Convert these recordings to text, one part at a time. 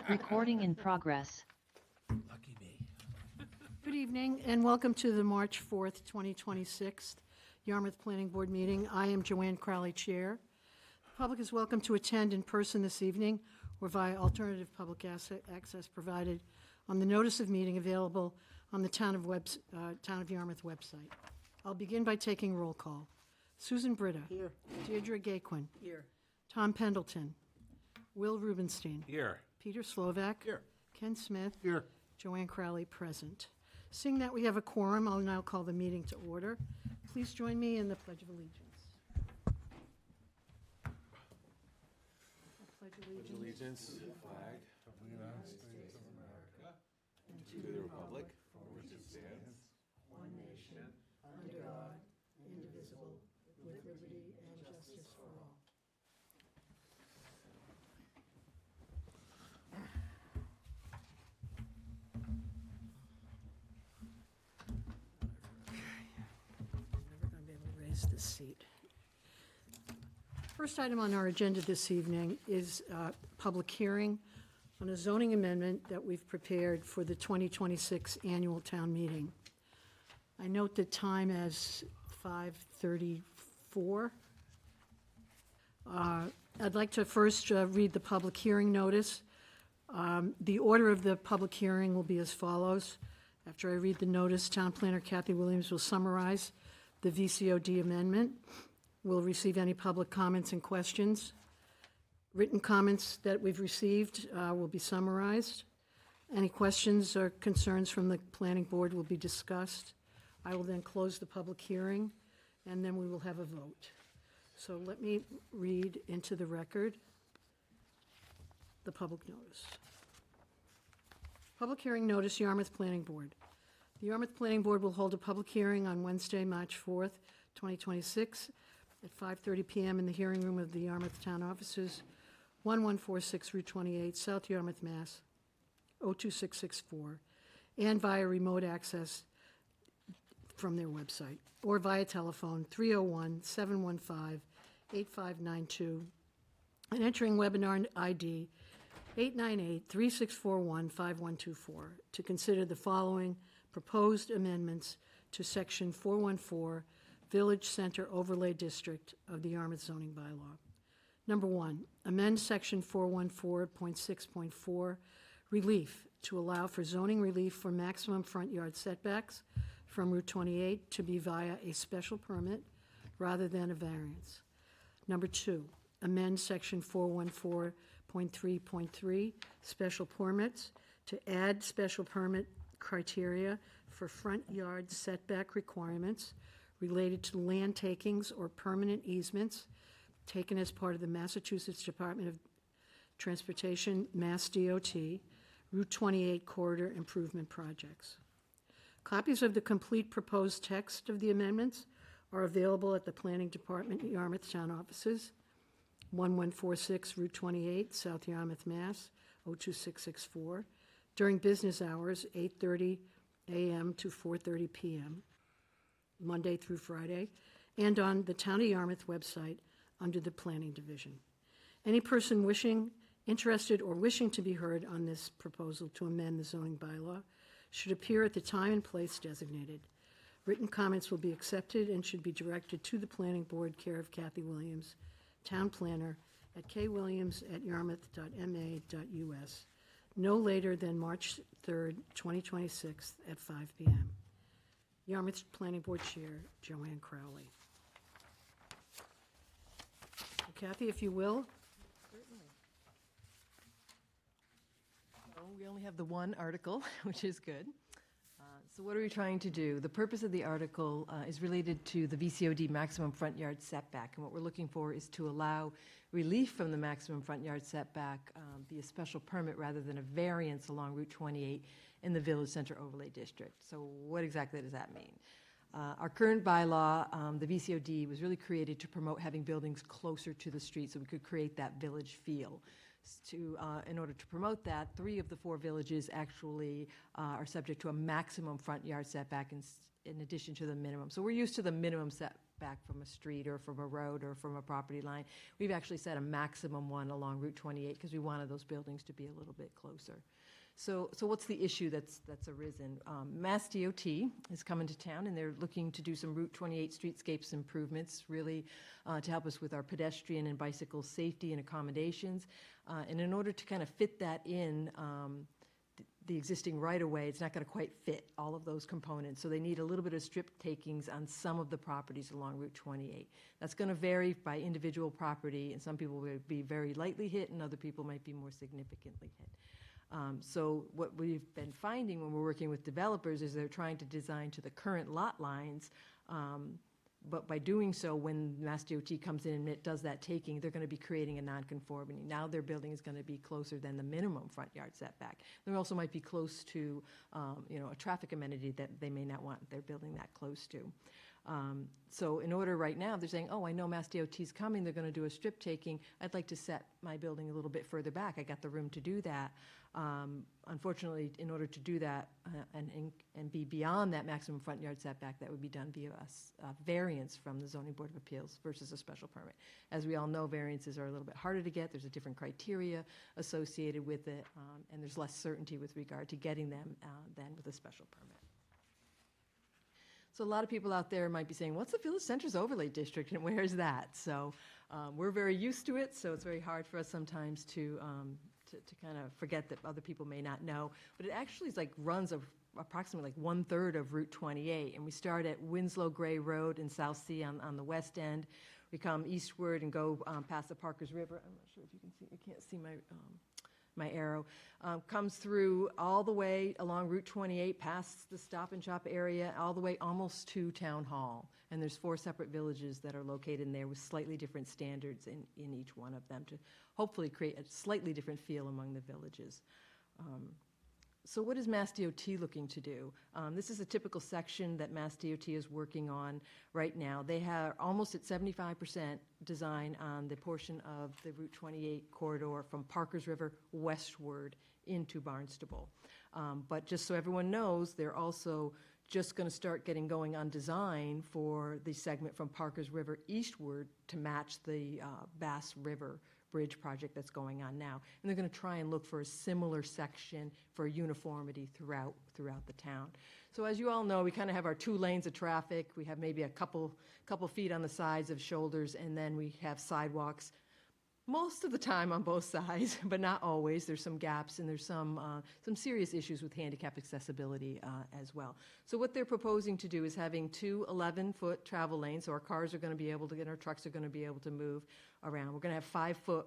Recording in progress. Lucky me. Good evening, and welcome to the March 4th, 2026 Yarmouth Planning Board meeting. I am Joanne Crowley, Chair. The public is welcome to attend in person this evening or via alternative public access provided on the notice of meeting available on the Town of Yarmouth website. I'll begin by taking roll call. Susan Britta. Here. Deirdre Gaquin. Here. Tom Pendleton. Will Rubenstein. Here. Peter Slovak. Here. Ken Smith. Here. Joanne Crowley present. Seeing that we have a quorum, I'll now call the meeting to order. Please join me in the Pledge of Allegiance. I pledge allegiance Allegiance to the flag of the United States of America and to the republic for which it stands, one nation, under God, indivisible, with liberty and justice for all. Never going to be able to raise this seat. First item on our agenda this evening is a public hearing on a zoning amendment that we've prepared for the 2026 annual town meeting. I note the time as 5:34. I'd like to first read the public hearing notice. The order of the public hearing will be as follows. After I read the notice, Town Planner Kathy Williams will summarize the VCOD amendment. We'll receive any public comments and questions. Written comments that we've received will be summarized. Any questions or concerns from the planning board will be discussed. I will then close the public hearing, and then we will have a vote. So let me read into the record the public notice. Public hearing notice, Yarmouth Planning Board. The Yarmouth Planning Board will hold a public hearing on Wednesday, March 4th, 2026, at 5:30 p.m. in the hearing room of the Yarmouth Town Offices, 1146 Route 28, South Yarmouth, Mass. 02664, and via remote access from their website, or via telephone 301-715-8592, and entering webinar ID 898-3641-5124 to consider the following proposed amendments to Section 414 Village Center Overlay District of the Yarmouth zoning bylaw. Number 1, amend Section 414.6.4 relief to allow for zoning relief for maximum front yard setbacks from Route 28 to be via a special permit rather than a variance. Number 2, amend Section 414.3.3 special permits to add special permit criteria for front yard setback requirements related to land takings or permanent easements taken as part of the Massachusetts Department of Transportation, Mass DOT, Route 28 corridor improvement projects. Copies of the complete proposed text of the amendments are available at the Planning Department, Yarmouth Town Offices, 1146 Route 28, South Yarmouth, Mass. 02664, during business hours, 8:30 a.m. to 4:30 p.m., Monday through Friday, and on the Town of Yarmouth website under the Planning Division. Any person interested or wishing to be heard on this proposal to amend the zoning bylaw should appear at the time and place designated. Written comments will be accepted and should be directed to the Planning Board, care of Kathy Williams, Town Planner, at kwilliams@yarmouth.ma.us, no later than March 3rd, 2026 at 5 p.m. Yarmouth Planning Board Chair, Joanne Crowley. Kathy, if you will. Oh, we only have the one article, which is good. So what are we trying to do? The purpose of the article is related to the VCOD maximum front yard setback. And what we're looking for is to allow relief from the maximum front yard setback via special permit rather than a variance along Route 28 in the Village Center Overlay District. So what exactly does that mean? Our current bylaw, the VCOD, was really created to promote having buildings closer to the street so we could create that village feel. In order to promote that, 3 of the 4 villages actually are subject to a maximum front yard setback in addition to the minimum. So we're used to the minimum back from a street or from a road or from a property line. We've actually set a maximum one along Route 28 because we wanted those buildings to be a little bit closer. So what's the issue that's arisen? Mass DOT is coming to town, and they're looking to do some Route 28 streetscapes improvements, really to help us with our pedestrian and bicycle safety and accommodations. And in order to kind of fit that in, the existing right-of-way, it's not going to quite fit all of those components. So they need a little bit of strip takings on some of the properties along Route 28. That's going to vary by individual property, and some people will be very lightly hit, and other people might be more significantly hit. So what we've been finding when we're working with developers is they're trying to design to the current lot lines, but by doing so, when Mass DOT comes in and it does that taking, they're going to be creating a nonconformity. Now their building is going to be closer than the minimum front yard setback. They also might be close to, a traffic amenity that they may not want their building that close to. So in order right now, they're saying, oh, I know Mass DOT's coming, they're going to do a strip taking. I'd like to set my building a little bit further back. I got the room to do that. Unfortunately, in order to do that and be beyond that maximum front yard setback, that would be done via a variance from the Zoning Board of Appeals versus a special permit. As we all know, variances are a little bit harder to get. There's a different criteria associated with it, and there's less certainty with regard to getting them than with a special permit. So a lot of people out there might be saying, what's the Village Centers Overlay District and where is that? So we're very used to it, so it's very hard for us sometimes to kind of forget that other people may not know. But it actually is runs approximately 1/3 of Route 28. And we start at Winslow Gray Road in South Sea on the west end. We come eastward and go past the Parkers River. I'm not sure if you can see, you can't see my arrow. Comes through all the way along Route 28, past the Stop and Shop area, all the way almost to Town Hall. And there's 4 separate villages that are located in there with slightly different standards in each one of them to hopefully create a slightly different feel among the villages. So what is Mass DOT looking to do? This is a typical section that Mass DOT is working on right now. They have almost at 75% design on the portion of the Route 28 corridor from Parkers River westward into Barnstable. But just so everyone knows, they're also just going to start getting going on design for the segment from Parkers River eastward to match the Bass River Bridge project that's going on now. And they're going to try and look for a similar section for uniformity throughout the town. So as you all know, we kind of have our 2 lanes of traffic. We have maybe a couple feet on the sides of shoulders, and then we have sidewalks most of the time on both sides, but not always. There's some gaps, and there's some serious issues with handicap accessibility as well. So what they're proposing to do is having 2 11-foot travel lanes, so our cars are going to be able to get, our trucks are going to be able to move around. We're going to have 5-foot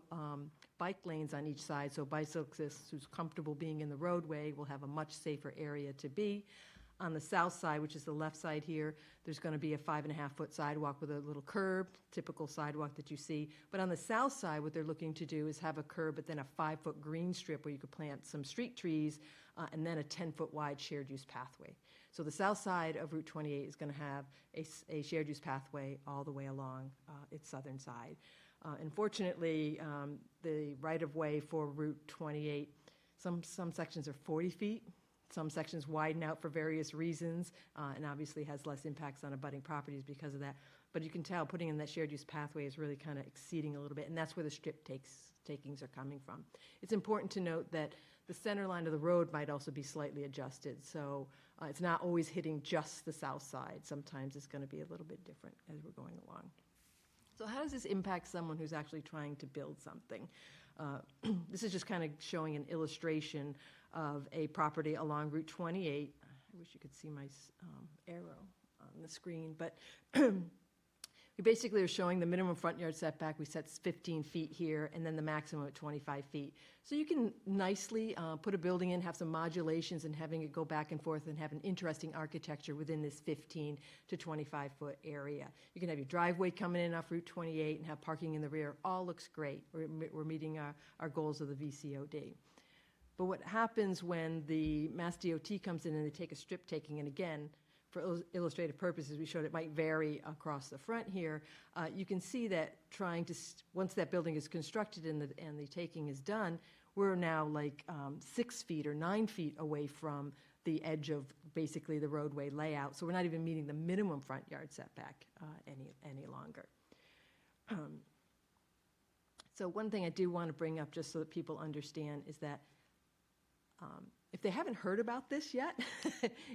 bike lanes on each side, so bicyclists who's comfortable being in the roadway will have a much safer area to be. On the south side, which is the left side here, there's going to be a 5.5-foot sidewalk with a little curb, typical sidewalk that you see. But on the south side, what they're looking to do is have a curb, but then a 5-foot green strip where you could plant some street trees, and then a 10-foot wide shared use pathway. So the south side of Route 28 is going to have a shared use pathway all the way along its southern side. Unfortunately, the right-of-way for Route 28, some sections are 40 feet. Some sections widen out for various reasons, and obviously has less impacts on abutting properties because of that. But you can tell putting in that shared use pathway is really kind of exceeding a little bit, and that's where the strip takings are coming from. It's important to note that the center line of the road might also be slightly adjusted, so it's not always hitting just the south side. Sometimes it's going to be a little bit different as we're going along. So how does this impact someone who's actually trying to build something? This is just kind of showing an illustration of a property along Route 28. I wish you could see my arrow on the screen, but we basically are showing the minimum front yard setback. We set 15 feet here, and then the maximum at 25 feet. So you can nicely put a building in, have some modulations, and having it go back and forth and have an interesting architecture within this 15 to 25-foot area. You can have your driveway coming in off Route 28 and have parking in the rear. All looks great. We're meeting our goals of the VCOD. But what happens when the Mass DOT comes in and they take a strip taking, and again, for illustrative purposes, we showed it might vary across the front here. You can see that trying to, once that building is constructed and the taking is done, we're now like 6 feet or 9 feet away from the edge of basically the roadway layout. So we're not even meeting the minimum front yard setback any longer. So one thing I do want to bring up, just so that people understand, is that if they haven't heard about this yet,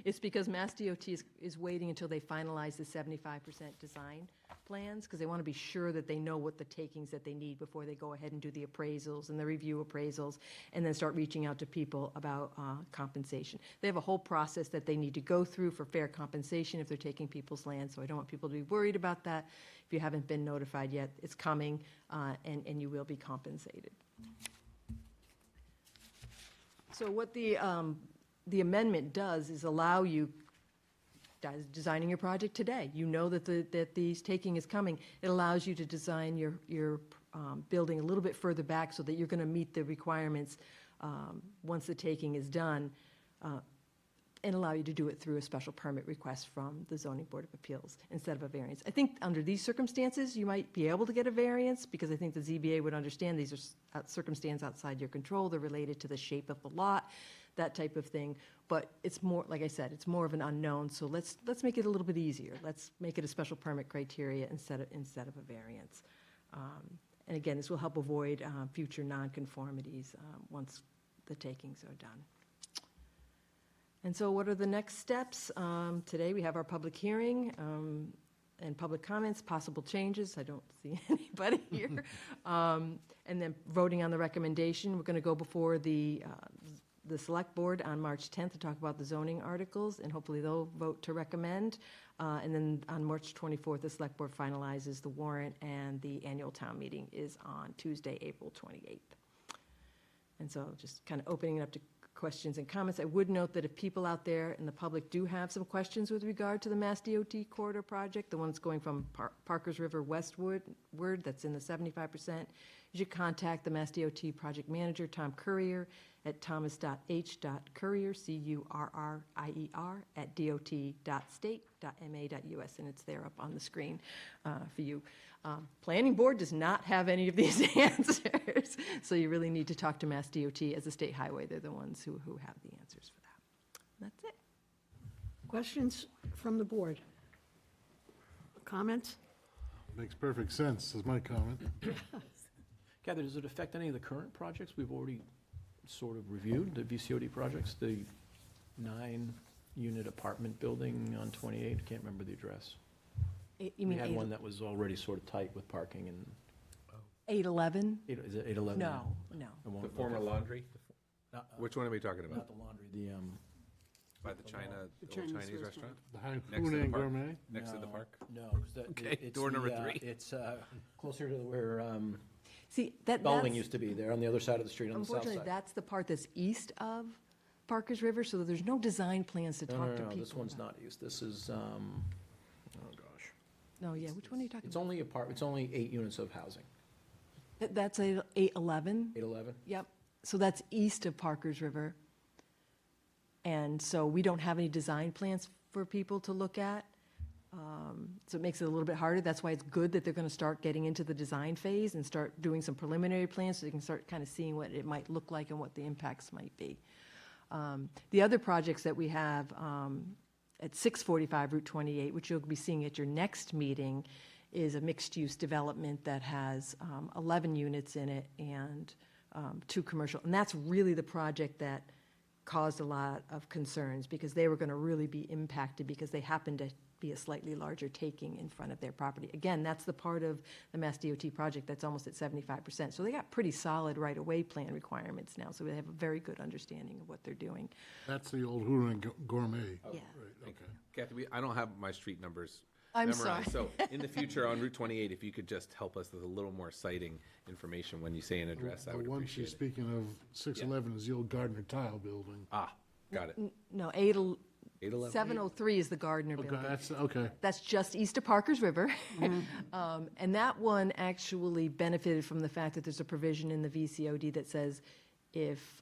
it's because Mass DOT is waiting until they finalize the 75% design plans, because they want to be sure that they know what the takings that they need before they go ahead and do the appraisals and the review appraisals, and then start reaching out to people about compensation. They have a whole process that they need to go through for fair compensation if they're taking people's land, so I don't want people to be worried about that. If you haven't been notified yet, it's coming, and you will be compensated. So what the amendment does is allow you, designing your project today, you know that the taking is coming. It allows you to design your building a little bit further back so that you're going to meet the requirements once the taking is done, and allow you to do it through a special permit request from the Zoning Board of Appeals instead of a variance. I think under these circumstances, you might be able to get a variance, because I think the ZBA would understand these are circumstances outside your control. They're related to the shape of the lot, that type of thing. But it's more, like I said, it's more of an unknown, so let's make it a little bit easier. Let's make it a special permit criteria instead of a variance. And again, this will help avoid future nonconformities once the takings are done. And so what are the next steps? Today, we have our public hearing and public comments, possible changes. I don't see anybody here. And then voting on the recommendation. We're going to go before the Select Board on March 10th to talk about the zoning articles, and hopefully they'll vote to recommend. And then on March 24th, the Select Board finalizes the warrant, and the annual town meeting is on Tuesday, April 28th. And so just kind of opening it up to questions and comments. I would note that if people out there in the public do have some questions with regard to the Mass DOT corridor project, the one that's going from Parkers River westward, that's in the 75%, you should contact the Mass DOT project manager, Tom Currier, at thomas.h.currier, C-U-R-R-I-E-R, at dot.state.ma.us, and it's there up on the screen for you. Planning Board does not have any of these answers, so you really need to talk to Mass DOT as a state highway. They're the ones who have the answers for that. That's it. Questions from the board? Comments? Makes perfect sense, is my comment. Kathy, does it affect any of the current projects we've already sort of reviewed, the VCOD projects, the 9-unit apartment building on 28? I can't remember the address. You We mean had one that was already sort of tight with parking and, 811? is it 811? No. It won't- The former laundry? Not, Which one are we talking not about? the laundry, the, By the China, The old Chinese Chinese restaurant. restaurant? The Next to the Hainan park. Gourmet? Next to the No, park? No, 'cause that, Okay, it's door number the, 3. It's closer to where See, that's... bowling used to be, there on the other side of the street on the south Unfortunately, side. that's the part that's east of Parkers River, so there's no design plans to No, talk no, to no, people this one's about. not east. This is, oh gosh. No, yeah, which one are you talking It's about? only it's only 8 units of housing. That's 811? 811? Yep. So that's east of Parkers River. And so we don't have any design plans for people to look at. So it makes it a little bit harder. That's why it's good that they're going to start getting into the design phase and start doing some preliminary plans so they can start kind of seeing what it might look like and what the impacts might be. The other projects that we have at 645 Route 28, which you'll be seeing at your next meeting, is a mixed-use development that has 11 units in it and 2 commercial. And that's really the project that caused a lot of concerns, because they were going to really be impacted because they happened to be a slightly larger taking in front of their property. Again, that's the part of the Mass DOT project that's almost at 75%. So they got pretty solid right-of-way plan requirements now, so they have a very good understanding of what they're doing. That's the old Hainan Gourmet. Yeah. Right, okay. Kathy, I don't have my street numbers I'm memorized. sorry. So in the future on Route 28, if you could just help us with a little more citing information when you say an address, I would The one she's appreciate it. speaking of, 611, is the old Gardner Tile Building. Ah, got it. No, 811? 703 is the Gardner Okay, building. that's, okay. That's just east of Parkers River. And that one actually benefited from the fact that there's a provision in the VCOD that says if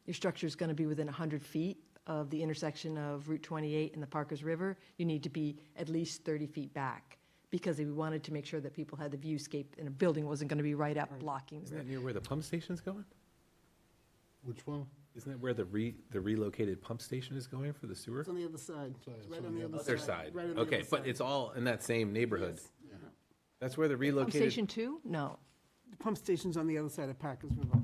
your structure is going to be within 100 feet of the intersection of Route 28 and the Parkers River, you need to be at least 30 feet back, because we wanted to make sure that people had the viewscape and a building wasn't going to be right up blocking the Is river. that near where the pump station's going? Which one? Isn't that where the relocated pump station is going for the sewer? It's on the other side. It's right on the other side. Other side. Right on the Okay, other but side. it's all in that same neighborhood. Yes. That's where the Pump relocated. Station 2? No. The pump station's on the other side of Parkers River.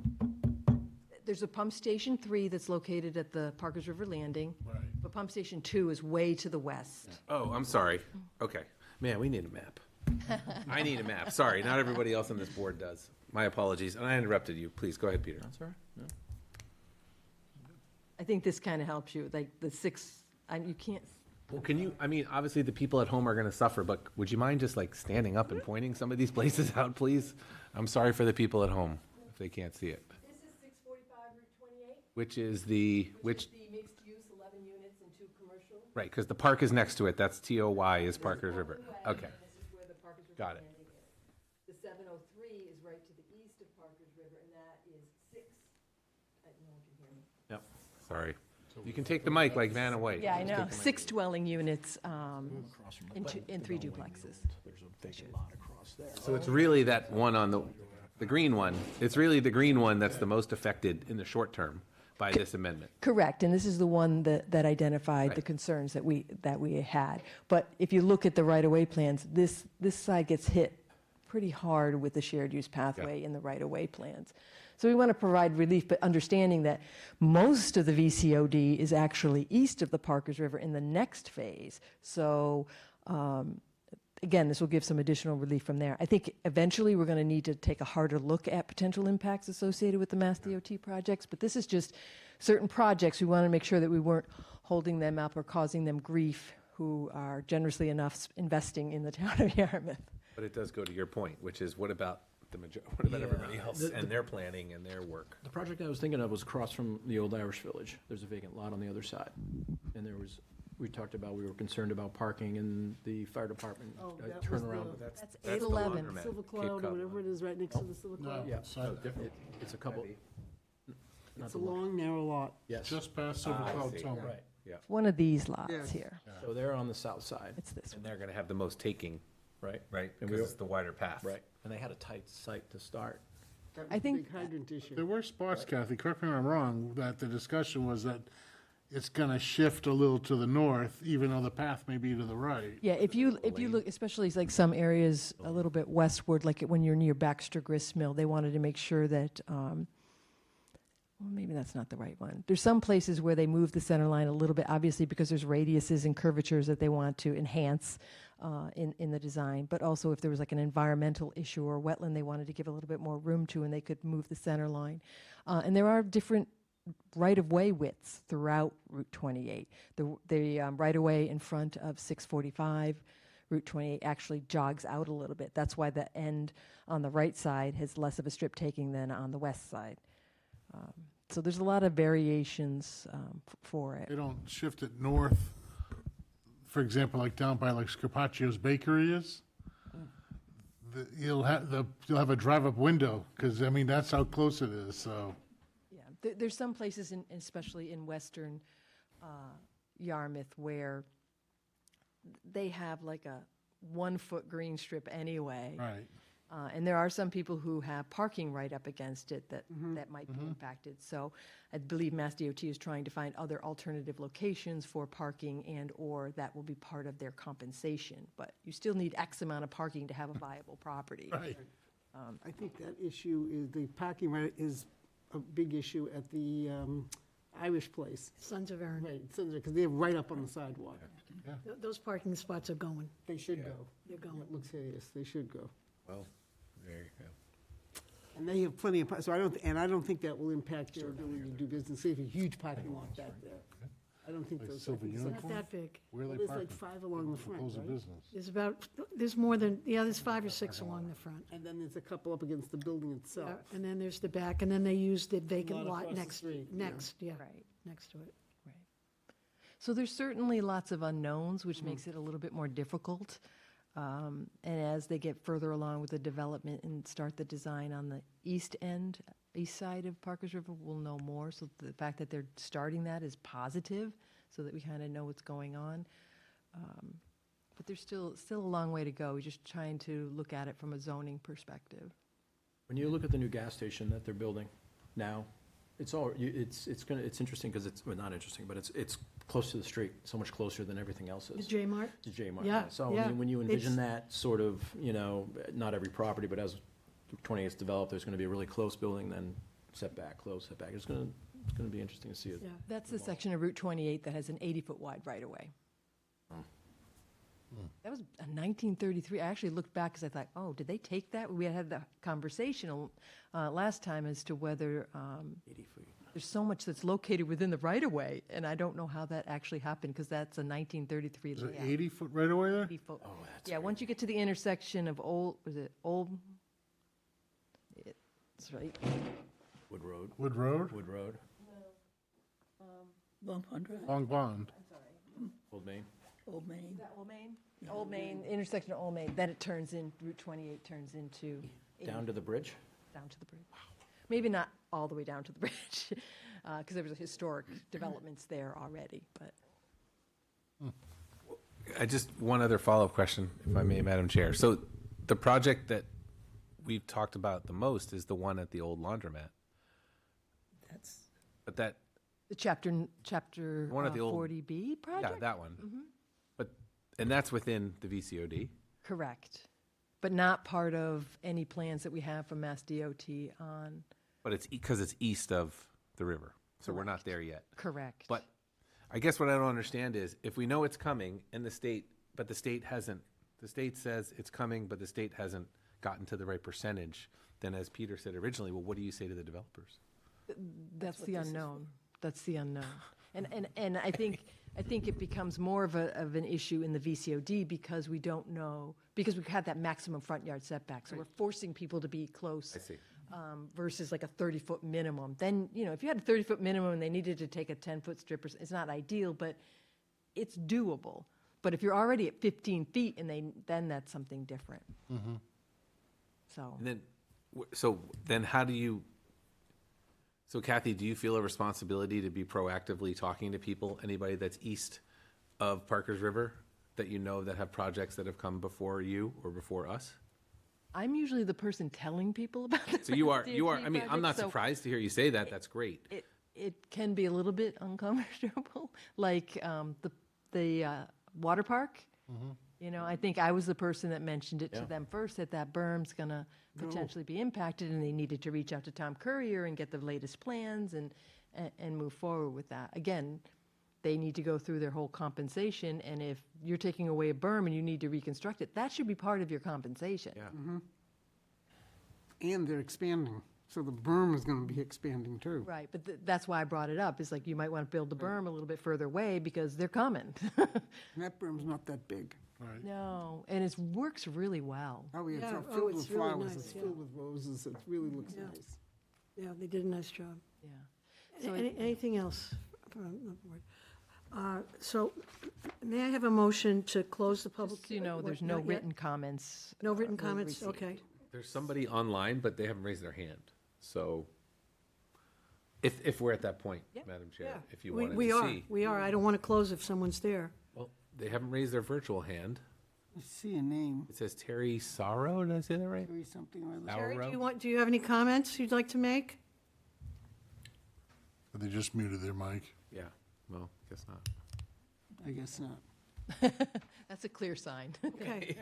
There's a Pump Station 3 that's located at the Parkers River Landing. Right. But Pump Station 2 is way to the west. Oh, I'm sorry. Okay. Man, we need a map. I need a map. Sorry, not everybody else on this board does. My apologies. And I interrupted you. Please, go ahead, Peter. That's all right, no. I think this kind of helps you, like the six, you can't, Well, can you, I mean, obviously the people at home are gonna suffer, but would you mind just like standing up and pointing some of these places out, please? I'm sorry for the people at home if they can't see it. This is 645 Route 28, Which is the, which, the mixed use, 11 units and 2 commercial. right, because the park is next to it. That's TOY is Parker's River. Okay, This is where the Parkers River Got it. Landing is. The 703 is right to the east of Parkers River, and that is 6. No one can hear me. Yep. sorry. You can take the mic like Vanna White. Yeah, I Just know. take the mic. 6 dwelling units Across from the in bank, 3 the Bellwing duplexes. Road. There's a vacant lot across there. So it's really that one on the green one. It's really the green one that's the most affected in the short term by this amendment. Correct, and this is the one that identified the Right. concerns that we had. But if you look at the right-of-way plans, this side gets hit pretty hard with the shared use pathway in the right-of-way plans. So we want to provide relief, but understanding that most of the VCOD is actually east of the Parkers River in the next phase. So, again, this will give some additional relief from there. I think eventually we're going to need to take a harder look at potential impacts associated with the Mass DOT projects, but this is just certain projects. We want to make sure that we weren't holding them up or causing them grief who are generously enough investing in the town of Yarmouth. But it does go to your point, which is what about what about everybody else and their planning and their work? The project I was thinking of was across from the old Irish Village. There's a vacant lot on the other side. And there was, we talked about, we were concerned about parking and the fire department Oh, that was turnaround. the- That's the 811. laundromat. Silver Cape Cloud or Cod whatever it is, right next to the Silver Cloud. Yeah, Side- it's a couple. not It's a the one- long, narrow lot. Yes, Just past Silver I Cloud see. Tunnel. right. It's one of these lots Yes. here. So they're on the south side, It's this And one. they're gonna have the most taking, right? right? And Because we- it's the wider path. Right. And they had a tight site to start. That I was a think- big hydrant issue. There were spots, Kathy, correct me if I'm wrong, that the discussion was that it's gonna shift a little to the north, even though the path may be to the right. Yeah, if you look, especially like some areas a little bit westward, like when you're near Baxter Grist Mill, they wanted to make sure that, well, maybe that's not the right one. There's some places where they move the center line a little bit, obviously because there's radiuses and curvatures that they want to enhance in the design, but also if there was like an environmental issue or wetland they wanted to give a little bit more room to, and they could move the center line. And there are different right-of-way widths throughout Route 28. The right-of-way in front of 645, Route 28 actually jogs out a little bit. That's why the end on the right side has less of a strip taking than on the west side. So there's a lot of variations for it. They don't shift it north, for example, like down by like Scarpaccio's Bakery is. You'll have a drive-up window, because, I mean, that's how close it is, so. Yeah, there's some places, especially in western Yarmouth, where they have like a 1-foot green strip anyway. Right. And there are some people who have parking right up against it that might be impacted. So I believe Mass DOT is trying to find other alternative locations for parking and/or that will be part of their compensation. But you still need X amount of parking to have a viable property. Right. I think that issue is, the parking right is a big issue at the Irish place. Sons of Erin. Right, because they're right up on the sidewalk. Those parking spots are going. They should go. They're going. It looks hideous. They should go. Well, there you go. And they have plenty of, so I don't think that will impact their ability to do business. They have a huge parking lot back there. I don't think Like those. Silver parking It's spots- not that big. Where are they There's parking? like 5 along the front, Close the right? business. There's more than, there's 5 or 6 along the front. And then there's a couple up against the building itself. And then there's the back, and then they use the vacant Lot lot across the next, street, yeah. Right. next to it. Right. So there's certainly lots of unknowns, which makes it a little bit more difficult. And as they get further along with the development and start the design on the east side of Parkers River, we'll know more. So the fact that they're starting that is positive, so that we kind of know what's going on. But there's still a long way to go. We're just trying to look at it from a zoning perspective. When you look at the new gas station that they're building now, It's all, it's interesting because it's, well, not interesting, but it's close to the street, so much closer than everything else The is. J Mart? The J Mart. Yeah, So, I yeah. mean, when you envision It's- that sort of, not every property, but as 28 is developed, there's gonna be a really close building, then setback, close setback. It's gonna be interesting to see it. Yeah. That's the section of Route 28 that has an 80-foot wide right-of-way. That was a 1933. I actually looked back because I thought, oh, did they take that? We had the conversation last time as to whether 80 feet. there's so much that's located within the right-of-way, and I don't know how that actually happened because that's a 1933 Is it layout. 80-foot right away there? 80-foot. Oh, that's. Yeah, once you get to the intersection of was it Old? It's right. Wood Road, Wood Road, Wood Road, Bump under Long Bond. Old Main. Old Main. Is that Old Main? Old Main, intersection of Old Main, then it turns in, Route 28 turns into. Down to the bridge? Down to the bridge. Maybe not all the way down to the bridge, because there was historic developments there already, but. I just, one other follow-up question, if I may, Madam Chair. So the project that we've talked about the most is the one at the old laundromat. That's, But that, The chapter One of the old- 40B yeah, project? that one. But, and that's within the VCOD? Correct. But not part of any plans that we have from Mass DOT on, But it's, because it's east of the river, so we're not there yet. correct. But I guess what I don't understand is, if we know it's coming and the state hasn't, the state says it's coming, but the state hasn't gotten to the right percentage, then as Peter said originally, well, what do you say to the developers? That's the unknown. That's the unknown. And I think it becomes more of an issue in the VCOD because we don't know, because we have that maximum front yard setback. So we're forcing people to be close. I see. Versus like a 30-foot minimum. Then, if you had a 30-foot minimum and they needed to take a 10-foot strip, it's not ideal, but it's doable. But if you're already at 15 feet then that's something different. So. And then, so then how do you, so Kathy, do you feel a responsibility to be proactively talking to people, anybody that's east of Parker's River, that you know that have projects that have come before you or before us? I'm usually the person telling people about the So you are, DOT I mean, I'm not project, so surprised to hear you say that, that's great. It can be a little bit uncomfortable, like the water park. I think I was the person that mentioned it to Yeah. them first, that berm's gonna potentially be impacted, and they needed to reach out to Tom Courier and get the latest plans and move forward with that. Again, they need to go through their whole compensation, and if you're taking away a berm and you need to reconstruct it, that should be part of your compensation. Yeah. And they're expanding, so the berm is gonna be expanding too. Right, but that's why I brought it up, is like, you might want to build the berm a little bit further away, because they're coming. And that berm's not that big. Right. No, and it works really well. Oh, yeah, it's Yeah, all oh, filled it's with really flowers, nice, it's yeah. filled with roses, it really looks Yeah. nice. Yeah, they did a nice job. Yeah. So Anything else from the board? So may I have a motion to close the public? just so you know, what, there's no not yet? written comments. No written were comments, received. okay. There's somebody online, but they haven't raised their hand, so if we're at that point, Yep. Madam Chair, Yeah. if you We- wanted we to are. see. We are, I don't want to close if someone's there. Well, they haven't raised their virtual hand. I see a name, It says Terry Sorrow, did I say that right? Terry something or other. Terry, Sorrow? do you have any comments you'd like to make? They just muted their mic. Yeah, well, guess not. I guess not. That's a clear sign. Okay,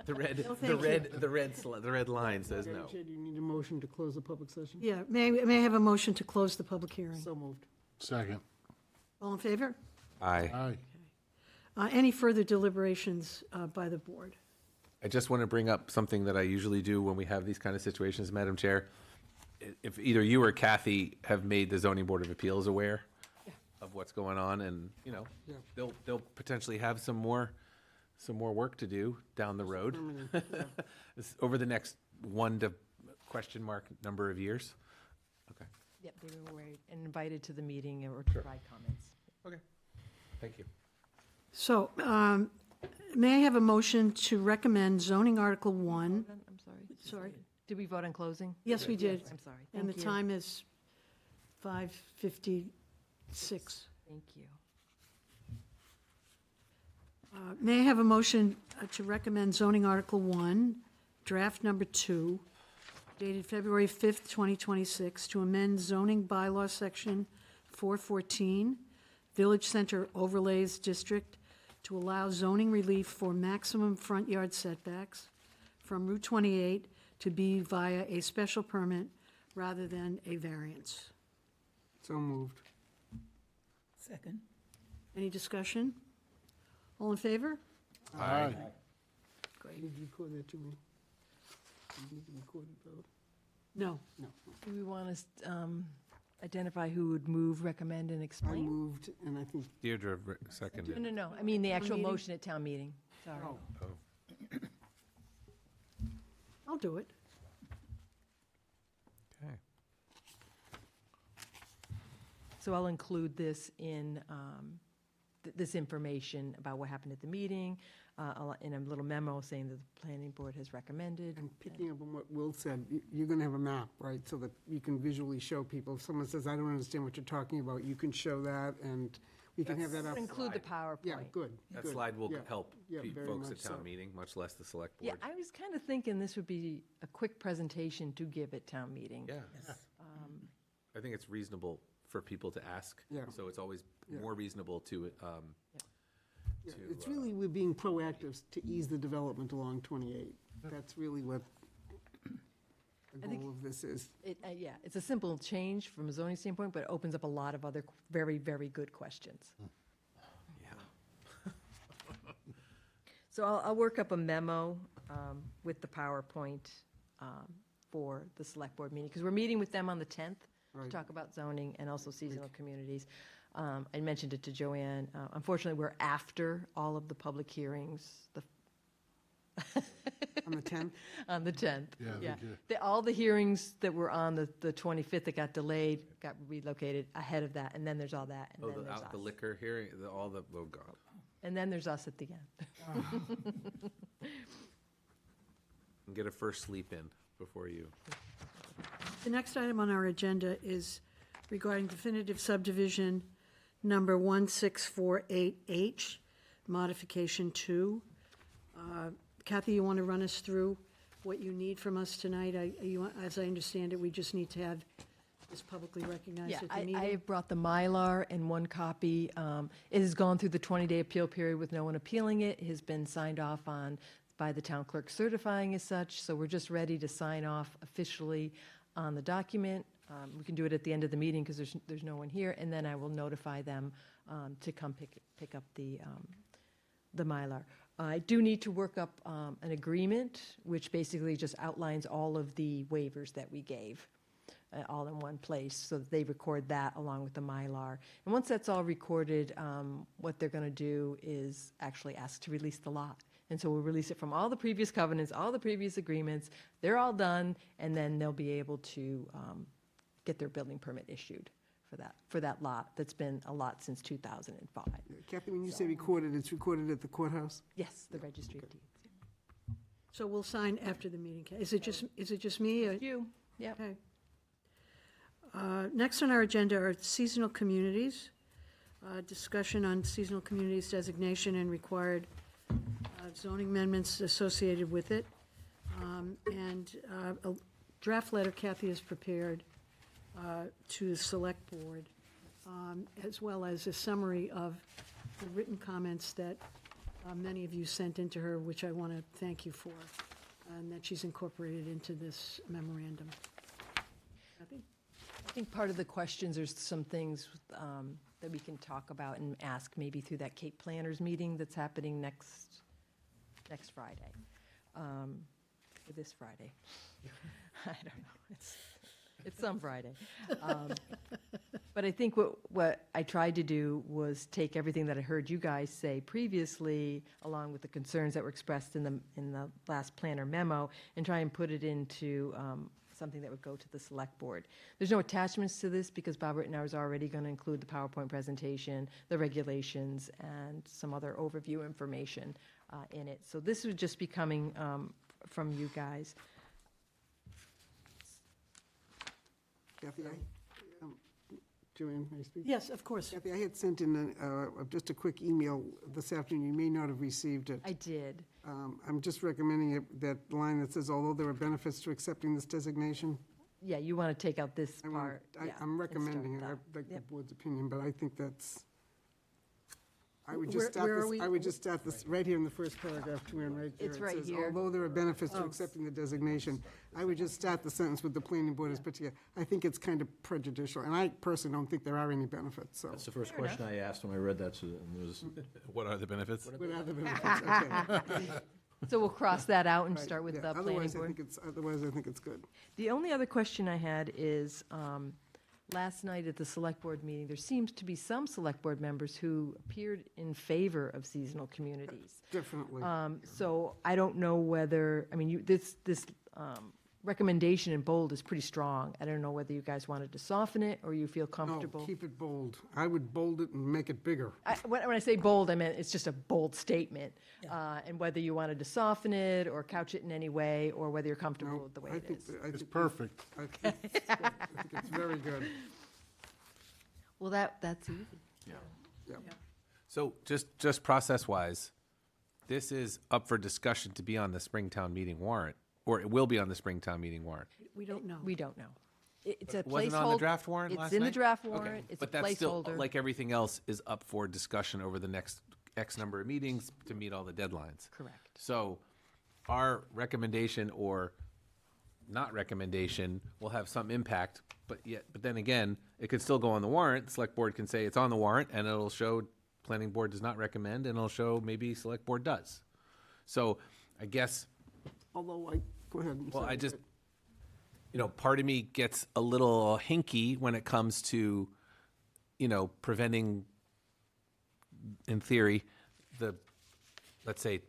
The red, No, the thank red, the red line says Madam no. Chair, do you need a motion to close the public session? yeah, may I have a motion to close the public hearing? So moved. Second. All in favor? Aye. Aye. Any further deliberations by the board? I just want to bring up something that I usually do when we have these kind of situations, Madam Chair. If either you or Kathy have made the zoning board of appeals aware of what's going on, and, Yeah. they'll potentially have some more work to do down the road over the next one to question mark number of years. Okay. Yep, they were invited to the meeting or to provide comments. Okay. Thank you. So, may I have a motion to recommend zoning Article 1? I'm sorry. Sorry. Did we vote on closing? Yes, we did. I'm sorry. And the Thank you. time is 5:56. Thank you. May I have a motion to recommend zoning Article 1, draft number 2, dated February 5th, 2026, to amend zoning bylaw section 414, Village Center Overlays District, to allow zoning relief for maximum front yard setbacks from Route 28 to be via a special permit rather than a variance. So moved. Second. Any discussion? All in favor? Aye. Great. Did you record that, Julie? You need to record it, though. No. No. Do we want to identify who would move, recommend, and I explain? moved, and I think, Deirdre No, seconded. no, I mean the actual meeting? motion at town meeting. Sorry. oh, I'll do it. Okay. So I'll include this in, this information about what happened at the meeting, in a little memo saying that the planning board has recommended. and picking up on what Will said, you're going to have a map, right? So that you can visually show people. If someone says, I don't understand what you're talking about, you can show that, and we can have that up. Include the PowerPoint. Yeah, good. That good. slide will Yeah, help yeah, very folks much at town so. meeting, much less the select Yeah, board. I was kind of thinking this would be a quick presentation to give at town meeting. Yeah, I think it's reasonable for people to ask. Yeah. So it's always Yeah. more reasonable to, Yeah, to, It's really, we're being proactive to ease the development along 28. That's really what the I think- goal of this is. Yeah, it's a simple change from a zoning standpoint, but it opens up a lot of other very, very good questions. yeah. So I'll work up a memo with the PowerPoint for the select board meeting, because we're meeting with them on the 10th to Right. talk about zoning and also seasonal communities. I mentioned it to Joanne. Unfortunately, we're after all of the public hearings, On the 10th? on the 10th. Yeah, All the hearings that were on the 25th that got delayed, got relocated ahead of that, and then there's all that, and Oh, then there's the us. liquor hearing, all the, oh, God. And then there's us at the end. And get a first sleep in before you. The next item on our agenda is regarding definitive subdivision number 1648H, modification 2. Kathy, you want to run us through what you need from us tonight? As I understand it, we just need to have this publicly recognized Yeah, at the I meeting. have brought the Mylar and one copy. It has gone through the 20-day appeal period with no one appealing it. It has been signed off on by the town clerk certifying as such, so we're just ready to sign off officially on the document. We can do it at the end of the meeting because there's no one here, and then I will notify them to come pick up the Mylar. I do need to work up an agreement, which basically just outlines all of the waivers that we gave, all in one place, so that they record that along with the Mylar. And once that's all recorded, what they're going to do is actually ask to release the lot. And so we'll release it from all the previous covenants, all the previous agreements. They're all done, and then they'll be able to get their building permit issued for that lot that's been a lot since 2005. Kathy, when you say recorded, it's recorded at the courthouse? Yes, the registry of deeds. So we'll sign after the meeting. Is it just me? or- You, yep. Okay. Next on our agenda are seasonal communities. Discussion on seasonal communities designation and required zoning amendments associated with it. And a draft letter Kathy has prepared to the select board, as well as a summary of the written comments that many of you sent into her, which I want to thank you for, and that she's incorporated into this memorandum. Kathy? I think part of the questions, there's some things that we can talk about and ask maybe through that Cape Planners meeting that's happening next Friday, or this Friday. I don't know, it's some Friday. But I think what I tried to do was take everything that I heard you guys say previously, along with the concerns that were expressed in the last planner memo, and try and put it into something that would go to the select board. There's no attachments to this because Bob Rittenhour is already going to include the PowerPoint presentation, the regulations, and some other overview information in it. So this would just be coming from you guys. Kathy, Joanne, may I speak? Yes, of course. Kathy, I had sent in just a quick email this afternoon. You may not have received it. I did. I'm just recommending that line that says, although there are benefits to accepting this designation. Yeah, you want to take out this I want- part. I- yeah, I'm and recommending it. start I'd that. like the Yep. board's opinion, but I think that's, I would Where- just start where are this, we? I would just start this right here in the first paragraph, Joanne, right there. It's It right says, here. Although there are benefits to Oh. accepting the designation, I would just start the sentence with the planning board has put together. I think it's kind of prejudicial, and I personally don't think there are any benefits, so. That's the first question I asked when I read that, Susan, was, What are the benefits? What are the benefits? Okay. So we'll cross that out and Right, start with yeah. the planning Otherwise, I board. think it's, otherwise, I think it's good. The only other question I had is, last night at the select board meeting, there seems to be some select board members who appeared in favor of seasonal communities. Definitely. So I don't know whether, I mean, this recommendation in bold is pretty strong. I don't know whether you guys wanted to soften it or you feel No, comfortable. keep it bold. I would bold it and make it bigger. When I say bold, I meant it's just a bold statement. And whether you wanted to soften it or couch it in any way, or whether you're comfortable No, with the way I it think is. that- I It's think- perfect. I think it's good. I think it's very good. Well, that's easy. Yeah. So just process-wise, this is up for discussion to be on the Springtown meeting warrant, or it will be on the Springtown meeting warrant. We don't know. We don't know. It's a placeholder. Wasn't it on the draft warrant last night? It's in the draft Okay. warrant. It's a But that's still, placeholder. like everything else, is up for discussion over the next X number of meetings to meet all the deadlines. Correct. So our recommendation or not recommendation will have some impact, but then again, it could still go on the warrant. The select board can say it's on the warrant and it'll show planning board does not recommend and it'll show maybe select board does. So I guess, Although go ahead. I'm well, sorry. I just, part of me gets a little hinky when it comes to, preventing, in theory, let's say,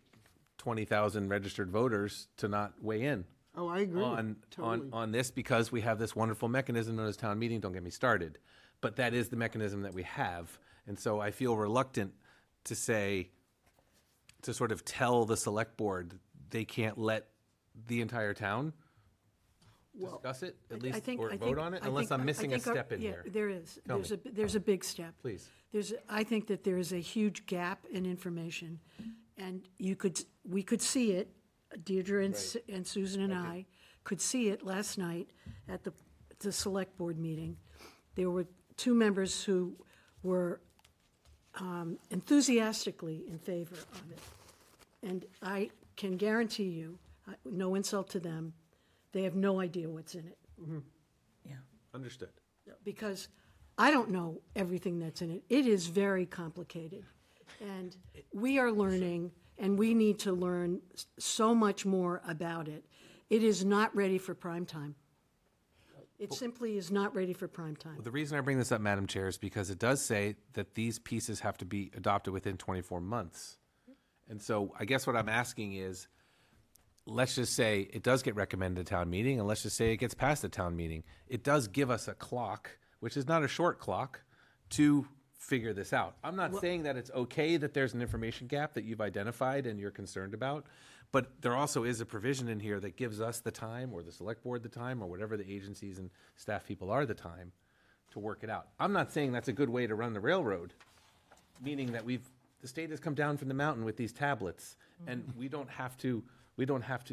20,000 registered voters to not weigh in Oh, I agree. Totally. on this because we have this wonderful mechanism known as town meeting, don't get me started. But that is the mechanism that we have. And so I feel reluctant to sort of tell the select board they can't let the entire town discuss it, at least, or vote on it, unless I'm missing a step in here. Yeah, there is. Tell There's a big step. Please. I think that there is a huge gap in information, and we could see it, Deirdre and Susan and I could see it last night at the select board meeting. There were two members who were enthusiastically in favor of it. And I can guarantee you, no insult to them, they have no idea what's in it. Yeah. Understood. Because I don't know everything that's in it. It is very complicated. And we are learning, and we need to learn so much more about it. It is not ready for prime time. It simply is not ready for prime time. The reason I bring this up, Madam Chair, is because it does say that these pieces have to be adopted within 24 months. And so I guess what I'm asking is, let's just say it does get recommended at town meeting, and let's just say it gets passed at town meeting. It does give us a clock, which is not a short clock, to figure this out. I'm not saying that it's okay that there's an information gap that you've identified and you're concerned about, but there also is a provision in here that gives us the time, or the select board the time, or whatever the agencies and staff people are the time, to work it out. I'm not saying that's a good way to run the railroad, meaning that the state has come down from the mountain with these tablets, and we don't have to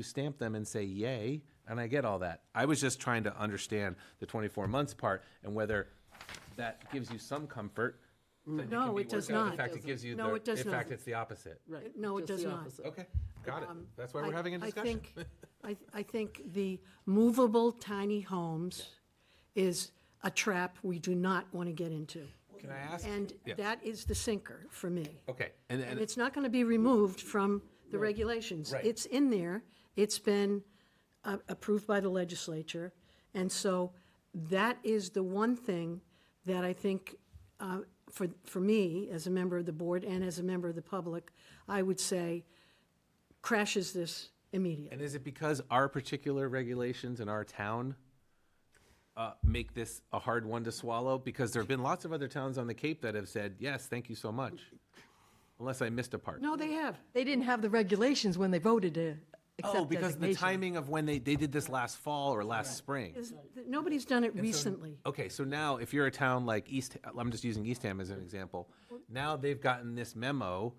stamp them and say yay, and I get all that. I was just trying to understand the 24 months part and whether that gives you some comfort. that it No, can be it does worked out. not. In fact, it gives you No, it does in fact, not. it's the opposite. Right. No, it just does the not. opposite. Okay, got it. That's why we're having a I discussion. think the movable tiny homes is a trap we do not want to get into. Can I ask? And Yeah. that is the sinker for me. Okay, And it's not going to be removed from the regulations. Right. It's in there. It's been approved by the legislature. And so that is the one thing that I think, for me, as a member of the board and as a member of the public, I would say crashes this immediately. And is it because our particular regulations in our town make this a hard one to swallow? Because there have been lots of other towns on the Cape that have said, yes, thank you so much. Unless I missed a part. No, they have. They didn't have the regulations when they voted to Oh, accept because the designation. timing of when they did this last fall or last spring. Nobody's done it recently. Okay, so now if you're a town like I'm just using Eastham as an example. Now they've gotten this memo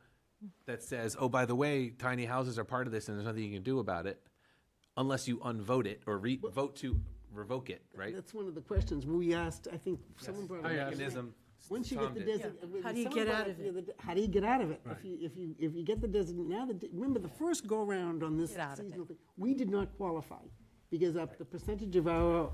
that says, oh, by the way, tiny houses are part of this and there's nothing you can do about it unless you unvote it or vote to revoke it, right? That's one of the questions we asked, I think someone brought it up. Mechanism. Once you Tom get the did. designation. How do you get out of it? How do you get out of it? If you get the remember, the first go-around on this Get out of it. seasonal thing, we did not qualify, because of the percentage of our,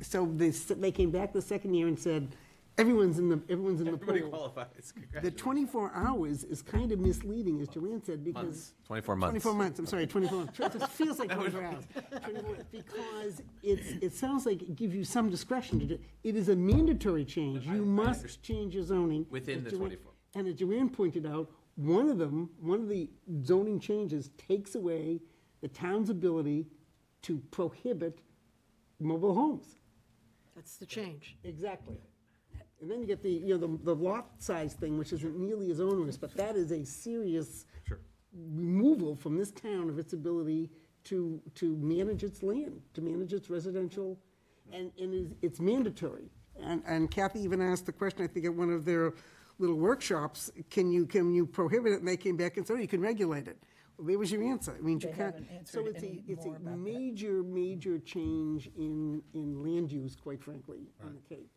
so they came back the second year and said, everyone's in the Everybody pool. qualifies. The Congratulations. 24 hours is kind of misleading, as Joanne said, because. Months. 24 months. 24 months, I'm sorry, 24 months. It feels like 24 hours. 24 because it sounds like it gives you some discretion to do. It is a mandatory change. You must change your zoning. Within As the Joanne- 24. And as Joanne pointed out, one of the zoning changes takes away the town's ability to prohibit mobile homes. That's the change. Exactly. And then you get the lot size thing, which isn't nearly as onerous, but that is a serious Sure. removal from this town of its ability to manage its land, to manage its residential, and it's mandatory. And Kathy even asked the question, I think at one of their little workshops, can you prohibit it? And they came back and said, oh, you can regulate it. Well, there was your answer. I mean, you They can't. haven't answered So it's any a more about that. major change in land use, quite frankly, on the Cape.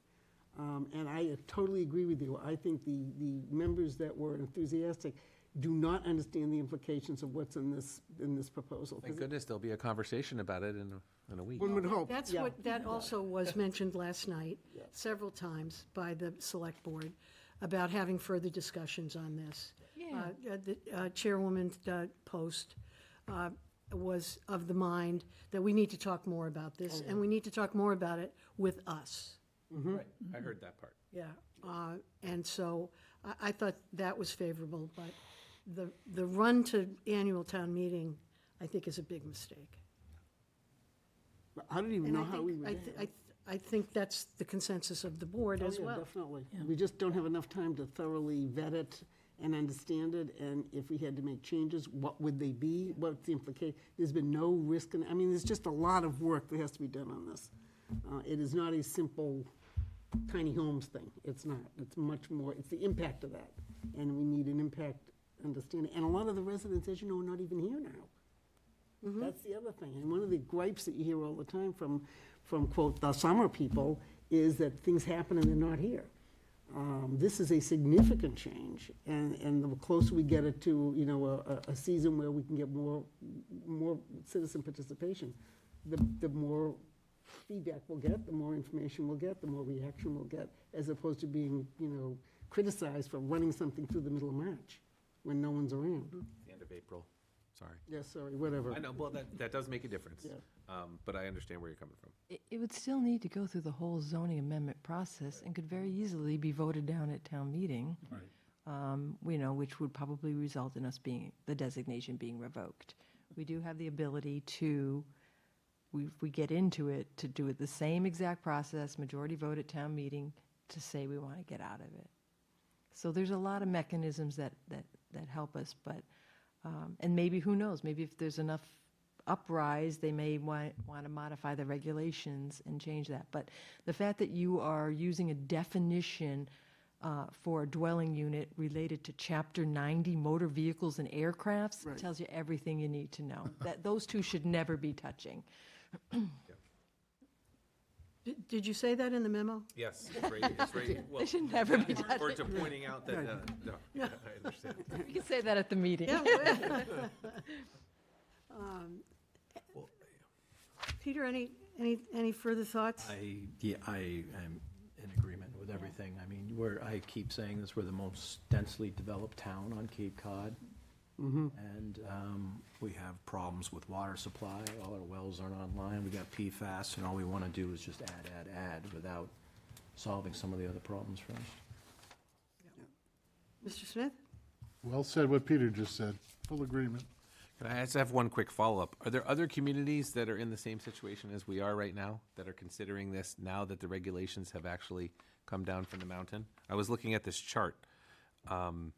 And I totally agree with you. I think the members that were enthusiastic do not understand the implications of what's in this proposal. 'Cause Thank goodness there'll be a conversation about it in a week. One would hope. That's yeah. that also was mentioned last night, several times by the select board, about having further discussions on this. Yeah. The Chairwoman Post was of the mind that we need to talk more about this, and we need to talk more about it with us. Right. I heard that part. Yeah, and so I thought that was favorable, but the run to annual town meeting, I think, is a big mistake. I don't even And know I how we think, would. I think that's the consensus of the board Oh, as yeah, well. Definitely. We just don't have enough time to thoroughly vet it and understand it, and if we had to make changes, what would they be? What's the implication? There's been no risk, I mean, there's just a lot of work that has to be done on this. It is not a simple tiny homes thing. It's not. It's much more, it's the impact of that. And we need an impact understanding. And a lot of the residents, as you know, are not even here now. That's the other thing. And one of the gripes that you hear all the time from quote, the summer people, is that things happen and they're not here. This is a significant change, and the closer we get it to, a season where we can get more citizen participation, the more feedback we'll get, the more information we'll get, the more reaction we'll get, as opposed to being, criticized for running something through the middle of March when no one's around. The end of April. Sorry. Yes, sorry, whatever. I know, well, that does make a difference. Yeah. But I understand where you're coming from. It would still need to go through the whole zoning amendment process and could very easily be voted down at town meeting. Which would probably result in us the designation being revoked. We do have the ability to, if we get into it, to do it the same exact process, majority vote at town meeting, to say we want to get out of it. So there's a lot of mechanisms that help us, but, and maybe, who knows, maybe if there's enough uprise, they may want to modify the regulations and change that. But the fact that you are using a definition for a dwelling unit related to Chapter 90 motor vehicles and aircrafts tells you everything you need to know. That those two should never be touching. Did you say that in the memo? Yes, it's right. Well, They should never be or touching. to pointing out that, no, I understand. We can say that at the meeting. Peter, any further thoughts? I am in agreement with everything. I mean, I keep saying this, we're the most densely developed town on Cape Cod. And we have problems with water supply. All our wells aren't online. We got PFAS, and all we want to do is just add without solving some of the other problems first. Mr. Smith? Well said what Peter just said. Full agreement. Can I just have one quick follow-up? Are there other communities that are in the same situation as we are right now that are considering this now that the regulations have actually come down from the mountain? I was looking at this chart. But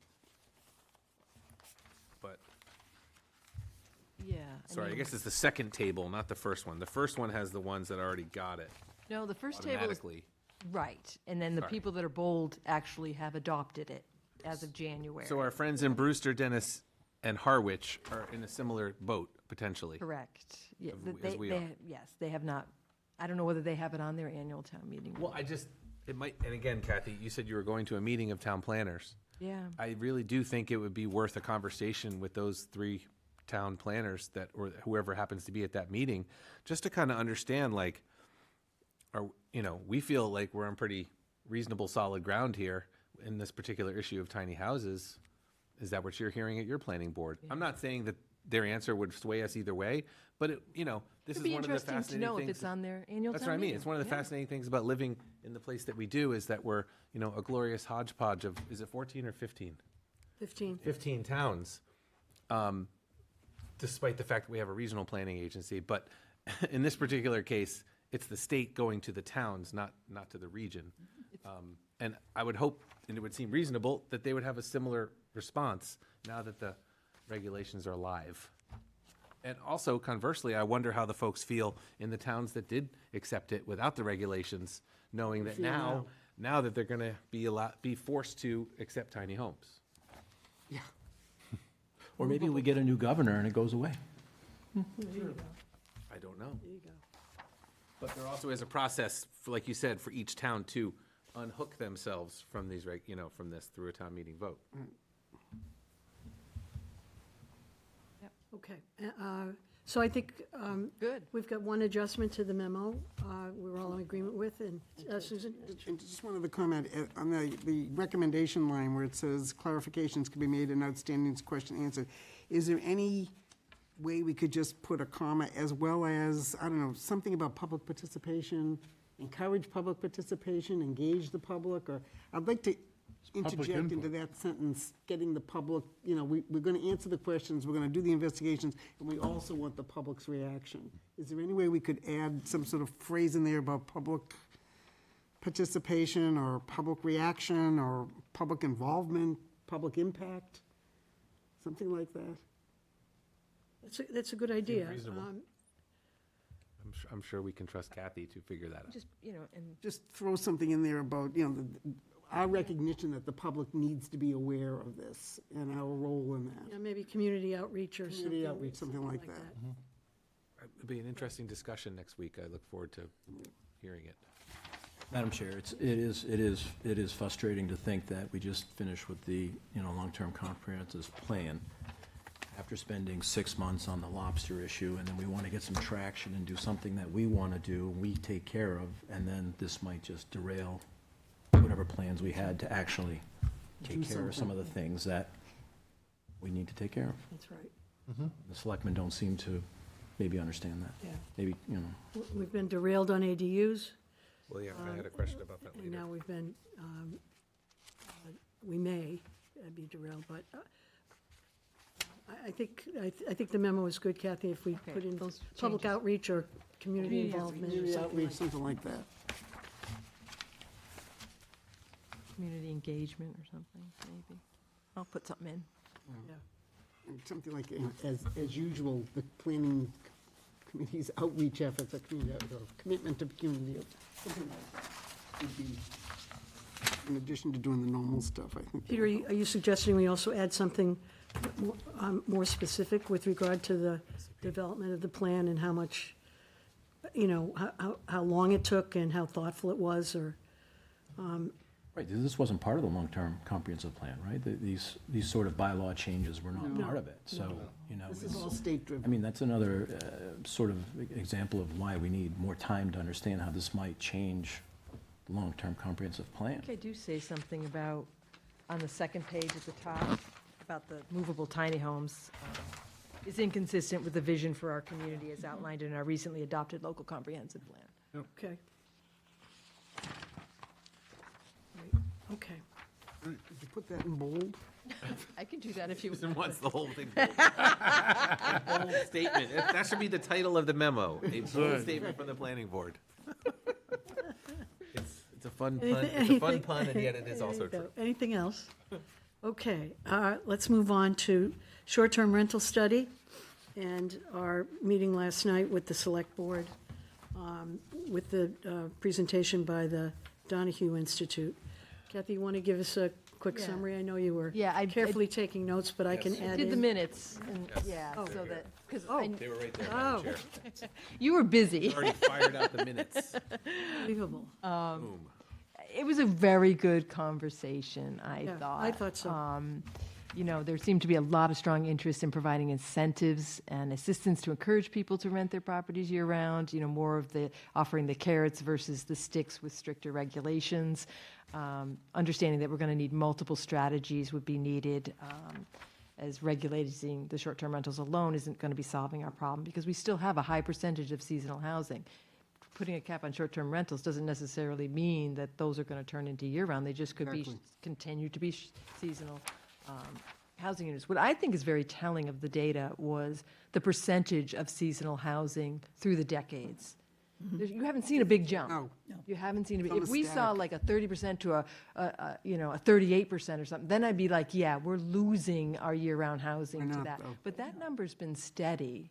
Yeah. Sorry, I mean, guess it's the second table, not the first one. The first one has the ones that already got it No, the first table is, automatically. right, and then the Sorry. people that are bold actually have adopted it as of January. So our friends in Brewster, Dennis, and Harwich are in a similar boat, potentially. Correct. Yeah, As we are. yes, they have not, I don't know whether they have it on their annual town meeting. Well, it might, and again, Kathy, you said you were going to a meeting of town planners. Yeah, I really do think it would be worth a conversation with those 3 town planners that, or whoever happens to be at that meeting, just to kind of understand, like, we feel like we're on pretty reasonable, solid ground here in this particular issue of tiny houses. Is that what you're hearing at your planning board? I'm not saying that their answer would sway us either way, but this it'd is be one of the interesting to fascinating know if things. it's on their annual town meeting. That's what I mean. It's one of the Yeah. fascinating things about living in the place that we do is that we're, a glorious hodgepodge of, is it 14 or 15? 15. 15 towns, despite the fact that we have a regional planning agency. But in this particular case, it's the state going to the towns, not to the region. And I would hope, and it would seem reasonable, that they would have a similar response now that the regulations are live. And also, conversely, I wonder how the folks feel in the towns that did accept it without the regulations, knowing that now that they're going to be forced to accept tiny homes. Yeah. Or maybe we get a new governor and it goes away. I don't know. There you go. But there also is a process, like you said, for each town to unhook themselves from these, from this through a town meeting vote. Okay. So I think Good. we've got one adjustment to the memo we're all in agreement with, and Susan? And just one other comment, on the recommendation line where it says clarifications can be made and outstanding question answered, is there any way we could just put a comma as well as, I don't know, something about public participation, encourage public participation, engage the public, or, I'd like to public interject into input. that sentence, getting the public, we're gonna answer the questions, we're gonna do the investigations, and we also want the public's reaction. Is there any way we could add some sort of phrase in there about public participation, or public reaction, or public involvement, public impact? Something like that? That's a good idea. reasonable. I'm sure we can trust Kathy to figure that out. Just, and Just throw something in there about, our recognition that the public needs to be aware of this, and our role in that. Yeah, maybe community outreach or something. Community outreach, something like that. It'll be an interesting discussion next week. I look forward to hearing it. Madam Chair, it is frustrating to think that we just finished with the, long-term comprehensive plan after spending 6 months on the lobster issue, and then we want to get some traction and do something that we want to do, we take care of, and then this might just derail whatever plans we had to actually take care of some of the things that we need to take care of. That's right, The selectmen don't seem to maybe understand that. yeah. Maybe, We've been derailed on ADUs, Well, yeah, I had a question about that and later. now we've been, we may be derailed, but I think the memo is good, Kathy, if we Okay, put in those public changes. outreach or community Community involvement or Community something outreach, like that. something like that. community engagement or something, maybe. I'll put something in. Yeah. And something like, as usual, the planning committee's outreach efforts, or commitment to community, something like that would be, in addition to doing the normal stuff, I think. Peter, are you suggesting we also add something more specific with regard to the development of the plan and how much, how long it took and how thoughtful it was, or? right, this wasn't part of the long-term comprehensive plan, right? These sort of bylaw changes were not part of it, so, This it's- is all state-driven. I mean, that's another sort of example of why we need more time to understand how this might change the long-term comprehensive plan. I think I do say something about, on the second page at the top, about the movable tiny homes, is inconsistent with the vision for our community as outlined in our recently adopted local comprehensive plan. Okay. Okay. Did you put that in bold? I can do that if you. Susan wants the whole thing. A bold statement. That should be the title of the memo. A bold statement from the planning board. It's a fun pun. It's a fun pun, and yet it is also true. Anything else? Okay, let's move on to short-term rental study. and our meeting last night with the Select Board, with the presentation by the Donahue Institute. Kathy, you want to give us a quick Yeah. summary? I know you were Yeah, I carefully taking notes, but I can add did the in. minutes, and, yeah, so that, because They were right there, Oh, Madam Chair. you were busy. Already fired out the minutes. unbelievable. Boom. It was a very good conversation, I Yeah, thought. I thought so. You know, there seemed to be a lot of strong interest in providing incentives and assistance to encourage people to rent their properties year-round, you know, more of the, offering the carrots versus the sticks with stricter regulations. Understanding that we're going to need multiple strategies would be needed, as regulating the short-term rentals alone isn't going to be solving our problem, because we still have a high percentage of seasonal housing. Putting a cap on short-term rentals doesn't necessarily mean that those are going to turn into year-round. They just could be, Exactly. continue to be seasonal housing units. What I think is very telling of the data was the percentage of seasonal housing through the decades. You haven't seen a big jump. No. You haven't seen a big, It's if on we a saw static. like a 30% to a 38% or something, then I'd be like, yeah, we're losing our year-round housing We're to not, that. though. But that number's been steady.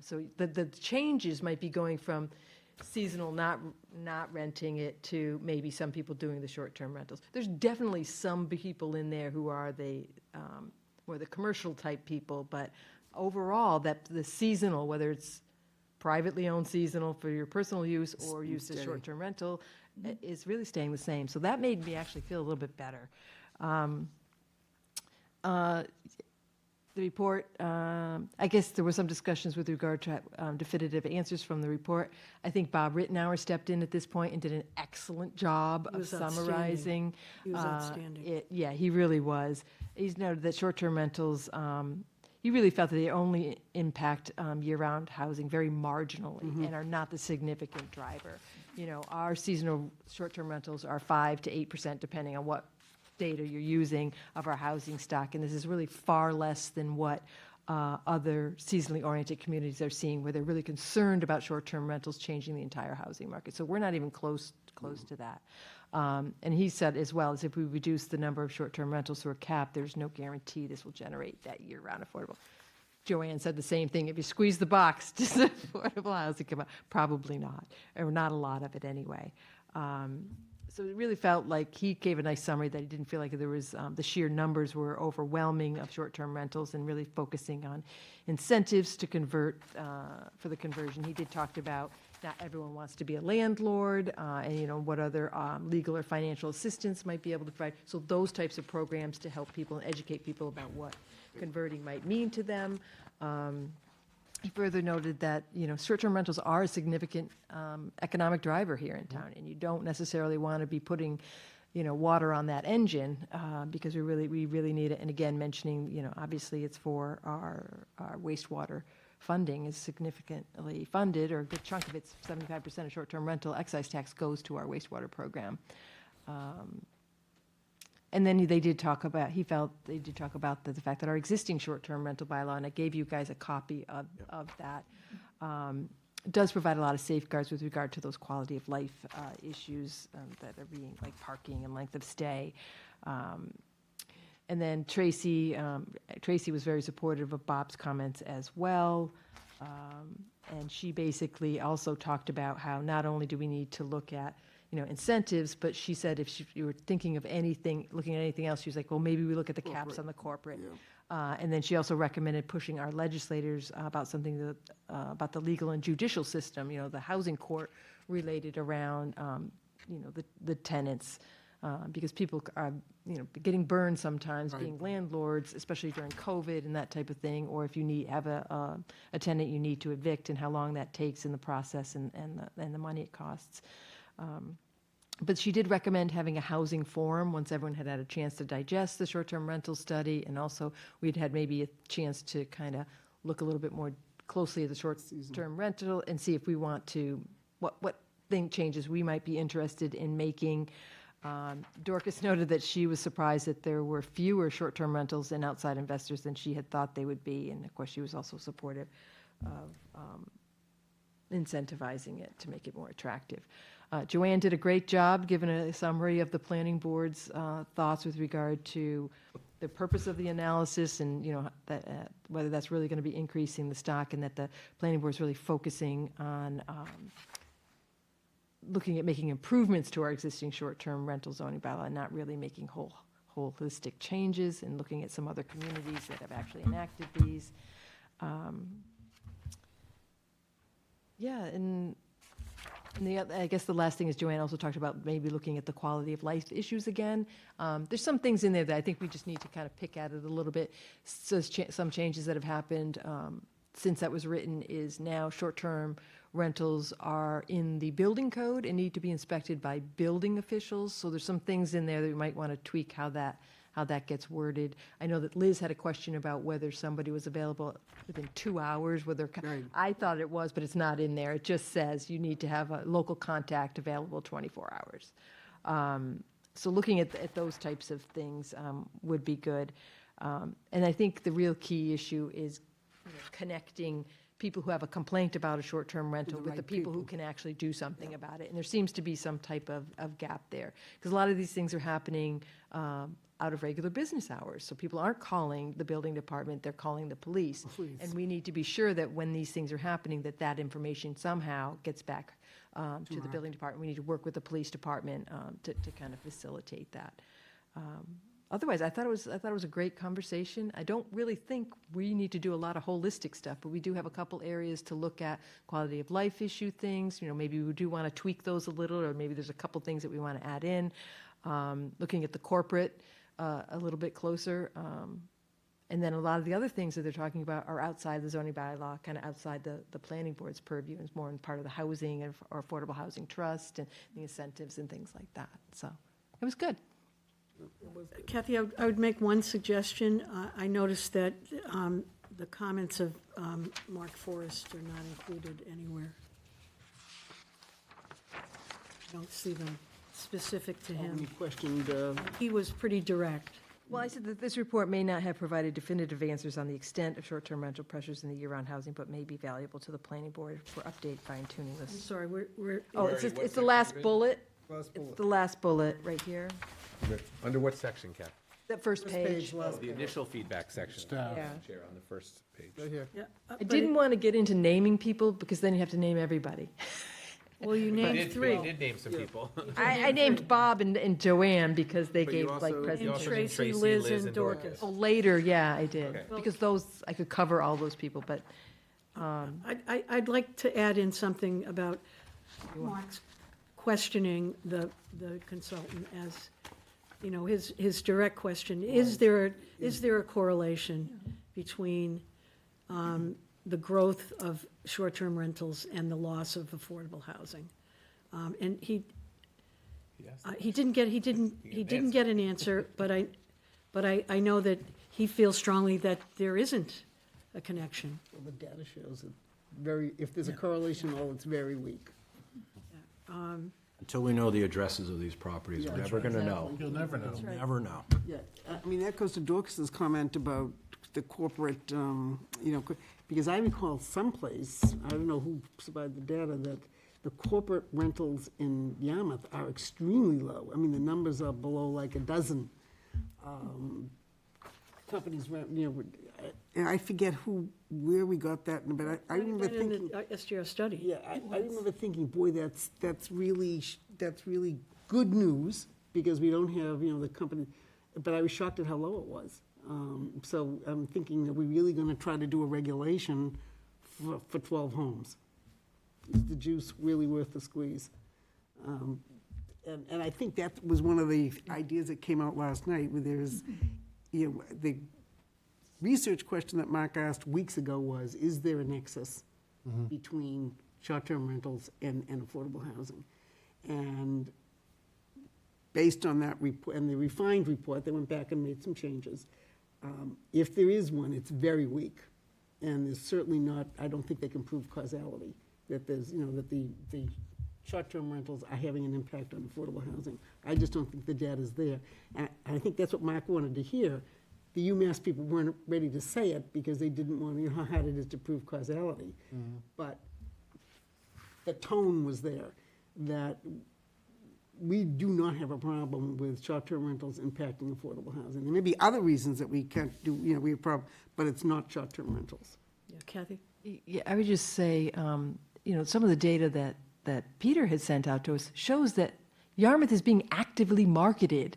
So the changes might be going from seasonal, not renting it, to maybe some people doing the short-term rentals. There's definitely some people in there who are more the commercial type people, but overall, that the seasonal, whether it's privately owned seasonal for your personal use or Seems used as steady. short-term rental, is really staying the same. So that made me actually feel a little bit better. The report, I guess there were some discussions with regard to definitive answers from the report. I think Bob Rittenauer stepped in at this point and did an excellent job He of was outstanding. summarizing. He was outstanding. Yeah, he really was. He's noted that short-term rentals, he really felt that they only impact year-round housing very marginally and are not the significant driver. You know, our seasonal short-term rentals are 5 to 8%, depending on what data you're using, of our housing stock, and this is really far less than what other seasonally oriented communities are seeing, where they're really concerned about short-term rentals changing the entire housing market. So we're not even close to that. And he said as well, as if we reduce the number of short-term rentals to a cap, there's no guarantee this will generate that year-round affordable. Joanne said the same thing. If you squeeze the box, does affordable housing come out? Probably not, or not a lot of it anyway. So it really felt like he gave a nice summary that he didn't feel like there was, the sheer numbers were overwhelming of short-term rentals, and really focusing on incentives to convert, for the conversion. He did talk about not everyone wants to be a landlord, and, you know, what other legal or financial assistance might be able to provide. So those types of programs to help people and educate people about what converting might mean to them. He further noted that, you know, short-term rentals are a significant economic driver here in town, and you don't necessarily want to be putting, you know, water on that engine, because we really need it. And again, mentioning, you know, obviously it's for our wastewater funding is significantly funded, or a good chunk of it's 75% of short-term rental excise tax goes to our wastewater program. And then they did talk about, he felt they did talk about the fact that our existing short-term rental bylaw, and I gave you guys a copy of that, does provide a lot of safeguards with regard to those quality of life issues that are being, like parking and length of stay. And then Tracy was very supportive of Bob's comments as well. And she basically also talked about how not only do we need to look at, you know, incentives, but she said if you were thinking of anything, looking at anything else, she was like, well, maybe we look at the caps on the corporate. And then she also recommended pushing our legislators about something that, about the legal and judicial system, you know, the housing court related around, you know, the tenants. Because people are, you know, getting burned sometimes being landlords, especially during COVID and that type of thing, or if you have a tenant you need to evict, and how long that takes in the process, and the money it costs. But she did recommend having a housing forum once everyone had had a chance to digest the short-term rental study, and also we'd had maybe a chance to kind of look a little bit more closely at the short-term rental and see if we want to, what changes we might be interested in making. Dorcas noted that she was surprised that there were fewer short-term rentals and outside investors than she had thought they would be, and of course she was also supportive of incentivizing it to make it more attractive. Joanne did a great job giving a summary of the planning board's thoughts with regard to the purpose of the analysis and, that, whether that's really going to be increasing the stock, and that the planning board is really focusing on looking at making improvements to our existing short-term rental zoning bylaw, and not really making holistic changes, and looking at some other communities that have actually enacted these. Yeah, and I guess the last thing is Joanne also talked about maybe looking at the quality of life issues again. There's some things in there that I think we just need to kind of pick at it a little bit. So some changes that have happened since that was written is now short-term rentals are in the building code and need to be inspected by building officials. So there's some things in there that we might want to tweak how that gets worded. I know that Liz had a question about whether somebody was available within 2 hours, whether, Right. I thought it was, but it's not in there. It just says you need to have a local contact available 24 hours. So looking at those types of things would be good. And I think the real key issue is connecting people who have a complaint about a short-term rental with the right people who people. can actually do something about it. And there seems to be some type of gap there. Because a lot of these things are happening out of regular business hours. So people aren't calling the building department, they're calling the police. Police. And we need to be sure that when these things are happening, that information somehow gets back to the building department. We need to work with the police department to kind of facilitate that. Otherwise, I thought it was a great conversation. I don't really think we need to do a lot of holistic stuff, but we do have a couple areas to look at, quality of life issue things. Maybe we do want to tweak those a little, or maybe there's a couple things that we want to add in. Looking at the corporate a little bit closer. And then a lot of the other things that they're talking about are outside the zoning bylaw, kind of outside the planning board's purview. It's more in part of the housing or affordable housing trust and the incentives and things like that. So it was good. Kathy, I would make one suggestion. I noticed that the comments of Mark Forrest are not included anywhere. I don't see them specific to You him. questioned, He was pretty direct. Well, I said that this report may not have provided definitive answers on the extent of short-term rental pressures in the year-round housing, but may be valuable to the planning board for update fine-tuning I'm this. sorry, we're, Oh, it's the last bullet. It's the last bullet right here, Under what section, Kath? that first page. The initial feedback section. Staff. Yeah. Chair, on the first page. right here. yeah. I didn't want to get into naming people because then you have to name everybody. Well, you named three. did name some people. I named Bob and Joanne because they But you gave also- like you And also presentations. named Tracy, Liz, and Dorcas. Oh, later, yeah, I did. Okay. Because those, I could cover all those people, but I'd like to add in something about Mark's questioning the consultant as, his direct question, is there a correlation between the growth of short-term rentals and the loss of affordable housing? And he didn't get an answer, but I know that he feels strongly that there isn't a connection. Well, the data shows it if there's a correlation, it's very weak. Until we know the addresses of these properties, we're Yeah, never gonna know. You'll never know. Never know. Yeah, I mean, that goes to Dorcas's comment about the corporate, because I recall someplace, I don't know who supplied the data, that the corporate rentals in Yarmouth are extremely low. I mean, the numbers are below like a dozen companies, and I forget where we got that, but I remember That in thinking. the SGR study. Yeah, I remember thinking, boy, that's really good news, because we don't have, the company, but I was shocked at how low it was. So I'm thinking, are we really gonna try to do a regulation for 12 homes? Is the juice really worth the squeeze? And I think that was one of the ideas that came out last night, where there's, the research question that Mark asked weeks ago was, is there a nexus between short-term rentals and affordable housing? And based on that report, and the refined report, they went back and made some changes. If there is one, it's very weak, and there's certainly not, I don't think they can prove causality, that there's, that the short-term rentals are having an impact on affordable housing. I just don't think the data's there. And I think that's what Mark wanted to hear. The UMass people weren't ready to say it because they didn't want, how hard it is to prove causality. But the tone was there, that we do not have a problem with short-term rentals impacting affordable housing. There may be other reasons that we can't do, we have a problem, but it's not short-term rentals. Yeah, Kathy? Yeah, I would just say, some of the data that Peter had sent out to us shows that Yarmouth is being actively marketed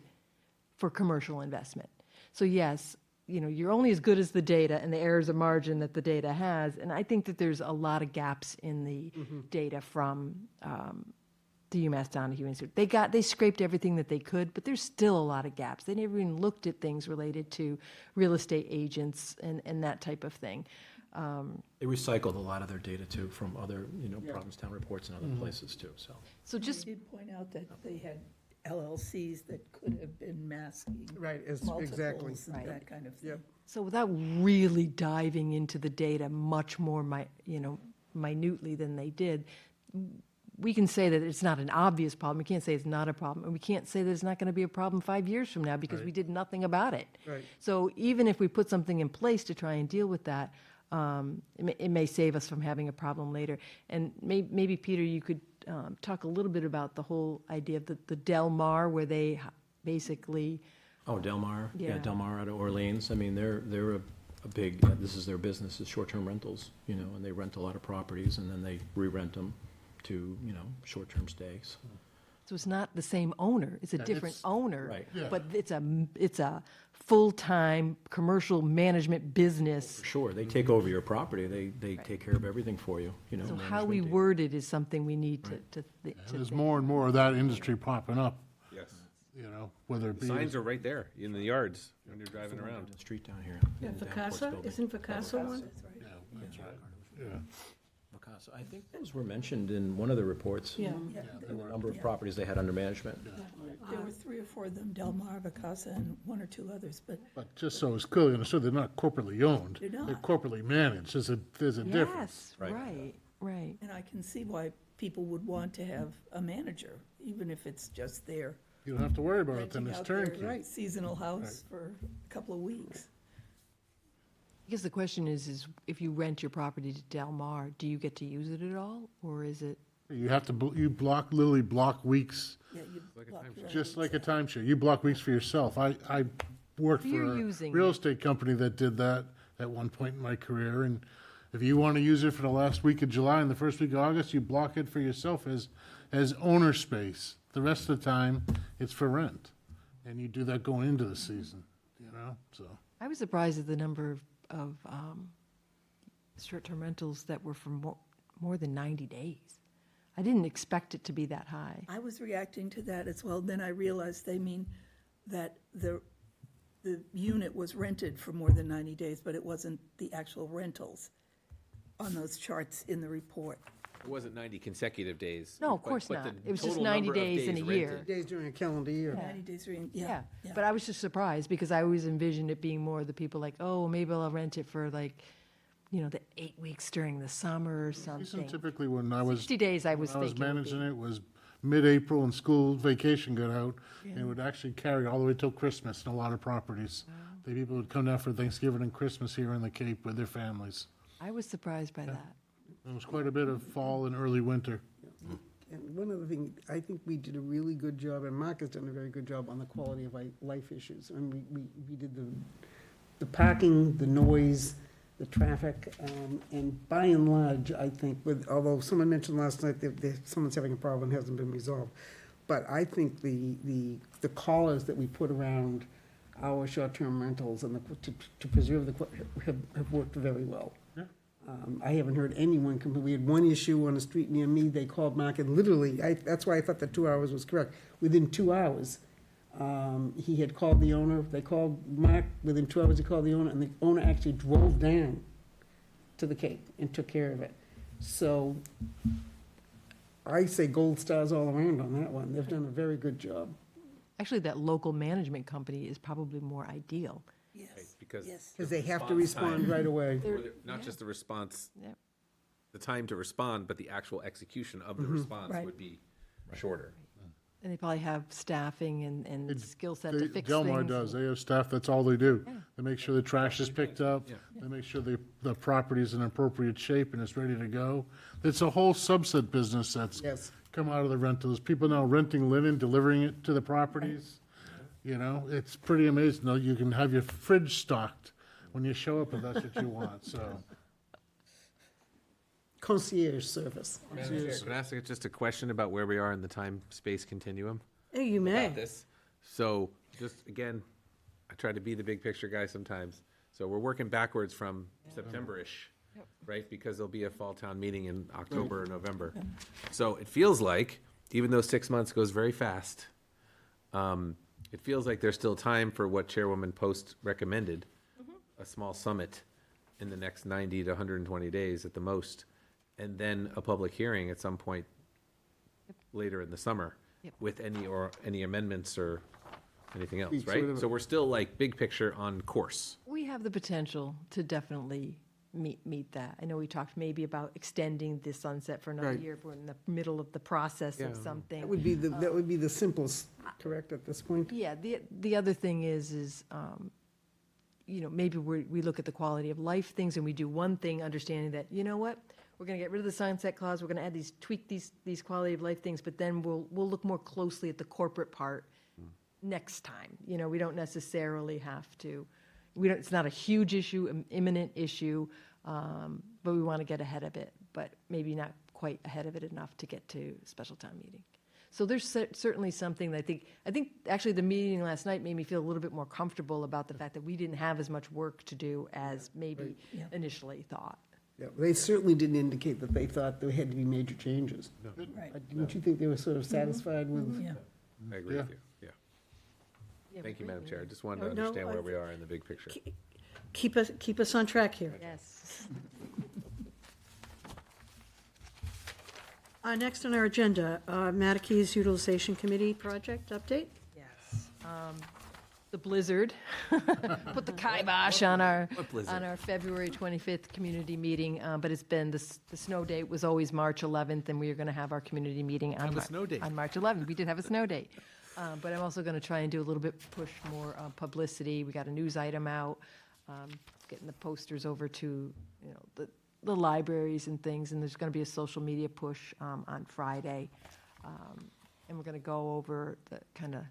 for commercial investment. So yes, you're only as good as the data and the errors of margin that the data has. And I think that there's a lot of gaps in the data from the UMass Donahue Institute. They scraped everything that they could, but there's still a lot of gaps. They never even looked at things related to real estate agents and that type of thing. They recycled a lot of their data too from other, Provincetown reports and other places too, so. So just They did point out that they had LLCs that could have been masking. Right, exactly. Multiples and Right. that kind of thing. So without really diving into the data much more, minutely than they did, we can say that it's not an obvious problem. We can't say it's not a problem. And we can't say that it's not going to be a problem 5 years from now because we did nothing about it. Right. So even if we put something in place to try and deal with that, it may save us from having a problem later. And maybe, Peter, you could talk a little bit about the whole idea of the Del Mar, where they basically... Oh, Del Mar, Yeah. Del Mar out of Orleans, I mean, they're a big, this is their business, is short-term rentals, and they rent a lot of properties and then they re-rent them to, short-term stays. So it's not the same owner, it's a different it's- owner. Right. Yeah. But it's a full-time commercial management business. For sure, they take over your property, they take care of everything for you, So how we management. word it is something we need to And there's think. more and more of that industry popping up, Yes. whether it be. Signs are right there in the yards when you're driving around. Down the street down here. Yeah, in the Danforth Vacasa, building. isn't Vacasa one? Yeah. Picasso. I think those were mentioned in one of the reports. Yeah. Yeah, The number of properties they had under management. there were 3 or 4 of them, Del Mar, Vacasa, and 1 or 2 others, but But just so it's clearly understood, they're not corporately owned. They're not. They're corporately managed. There's a difference. Yes, Right. right. and I can see why people would want to have a manager, even if it's just their You don't have to worry about it, then renting it's out their turnkey. seasonal house for a couple of weeks. I guess the question is if you rent your property to Del Mar, do you get to use it at all, or is it? You have to, literally block weeks, Yeah, you block your just own like a timeshare. You block weeks for yourself. I worked You're for a using real it. estate company that did that at one point in my career, and if you want to use it for the last week of July and the first week of August, you block it for yourself as owner space. The rest of the time, it's for rent, and you do that going into the season, so. I was surprised at the number of short-term rentals that were for more than 90 days. I didn't expect it to be that high. I was reacting to that as well. Then I realized they mean that the unit was rented for more than 90 days, but it wasn't the actual rentals on those charts in the report. It wasn't 90 consecutive days. No, of but- course but not. the It was just total 90 number of days in a days year. rented. Days during a calendar year. 90 days, Yeah, but I was just surprised because I always envisioned it being more the people like, oh, maybe I'll rent it for the 8 weeks during the summer or Season something. typically, when I was 60 days I was When I was thinking would managing be. it, was mid-April and school vacation got out, and it would actually carry all the way till Christmas in a lot of properties. The people would come down for Thanksgiving and Christmas here in the Cape with their families. I was surprised by that. There was quite a bit of fall and early winter. And one other thing, I think we did a really good job, and Mark has done a very good job on the quality of life issues. And we did the parking, the noise, the traffic, and by and large, I think, although someone mentioned last night that someone's having a problem, hasn't been resolved. But I think the collars that we put around our short-term rentals and to preserve have worked very well. Yeah. I haven't heard anyone complain. We had one issue on a street near me, they called Mark, and literally, that's why I thought that 2 hours was correct. Within 2 hours, he had called the owner, they called Mark, within 2 hours he called the owner, and the owner actually drove down to the Cape and took care of it. So I say gold stars all around on that one. They've done a very good job. Actually, that local management company is probably more ideal. Yes, Because yes. Because they have to Response time. respond right away. or the- not just the response, Yep. the time to respond, but the actual execution of the response Right. would be shorter. And they probably have staffing and skill set to fix things. Delmar does, they have staff, that's all they do. They make sure the trash is picked up, Yeah. they make sure the property's in appropriate shape and it's ready to go. It's a whole subset business that's Yes. come out of the rentals. People now renting linen, delivering it to the properties. You know, it's pretty amazing. Though you can have your fridge stocked when you show up if that's what you want, so. Concierge service. Madam Chair, can I ask just a question about where we are in the time-space continuum? Hey, you may. About this? So, just, again, I try to be the big picture guy sometimes. So we're working backwards from September-ish, right? Because there'll be a fall town meeting in October or November. So it feels like, even though 6 months goes very fast, it feels like there's still time for what Chairwoman Post recommended, a small summit in the next 90 to 120 days at the most, and then a public hearing at some point later in the summer Yep. with any amendments or anything else, Sort right? of- So we're still like big picture on course. We have the potential to definitely meet that. I know we talked maybe about extending the sunset for another Right. year if we're in the middle of the process of Yeah. something. That would be the simplest, correct, at this point? Yeah, the other thing is, you know, maybe we look at the quality of life things and we do one thing, understanding that, you know what? We're gonna get rid of the sunset clause, we're gonna add tweak these quality of life things, but then we'll look more closely at the corporate part next time. You know, we don't necessarily have to, it's not a huge issue, an imminent issue, but we wanna get ahead of it, but maybe not quite ahead of it enough to get to special town meeting. So there's certainly something that I think actually the meeting last night made me feel a little bit more comfortable about the fact that we didn't have as much work to do as maybe initially thought. Yeah, they certainly didn't indicate that they thought there had to be major changes. Right. Didn't you think they were sort of satisfied with? Yeah. I agree with you, yeah. Yeah, Thank you, but- Madam Chair. I just wanted to Oh, no, understand where I- we are in the big picture. Keep us on track here. Yes. Next on our agenda, Matakees Utilization Committee project update. Yes. The blizzard put the kibosh on our, What blizzard? on our February 25th community meeting, but it's been, the snow date was always March 11th, and we are going to have our community meeting on. Have a snow date. On March 11th. We did have a snow date. But I'm also going to try and do a little bit, push more publicity. We got a news item out, getting the posters over to, you know, the libraries and things, and there's going to be a social media push on Friday. And we're going to go over the kind of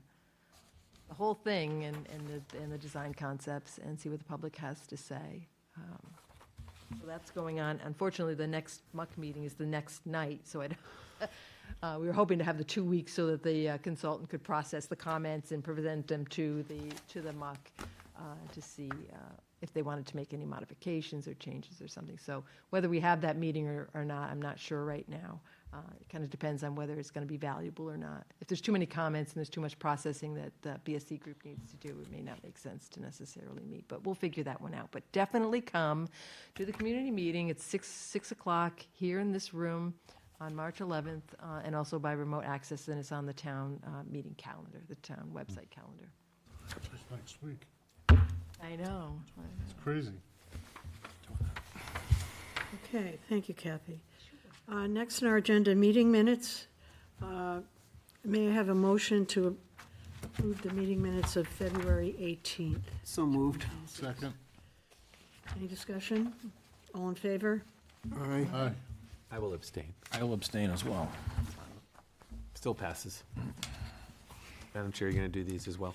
the whole thing and the design concepts and see what the public has to say. So that's going on. Unfortunately, the next MUC meeting is the next night, so we were hoping to have the 2 weeks so that the consultant could process the comments and present them to the MUC to see if they wanted to make any modifications or changes or something. So whether we have that meeting or not, I'm not sure right now. It kind of depends on whether it's going to be valuable or not. If there's too many comments and there's too much processing that the BSC group needs to do, it may not make sense to necessarily meet, but we'll figure that one out. But definitely come to the community meeting. It's 6 o'clock here in this room on March 11th, and also by remote access, and it's on the town meeting calendar, the town website calendar. It's next week. I know. It's crazy. Okay, thank you, Kathy. Next on our agenda, meeting minutes. May I have a motion to approve the meeting minutes of February 18th? So moved. Second. Any discussion? All in favor? Aye. Aye. I will abstain. I will abstain as well. Still passes. Madam Chair, you're going to do these as well?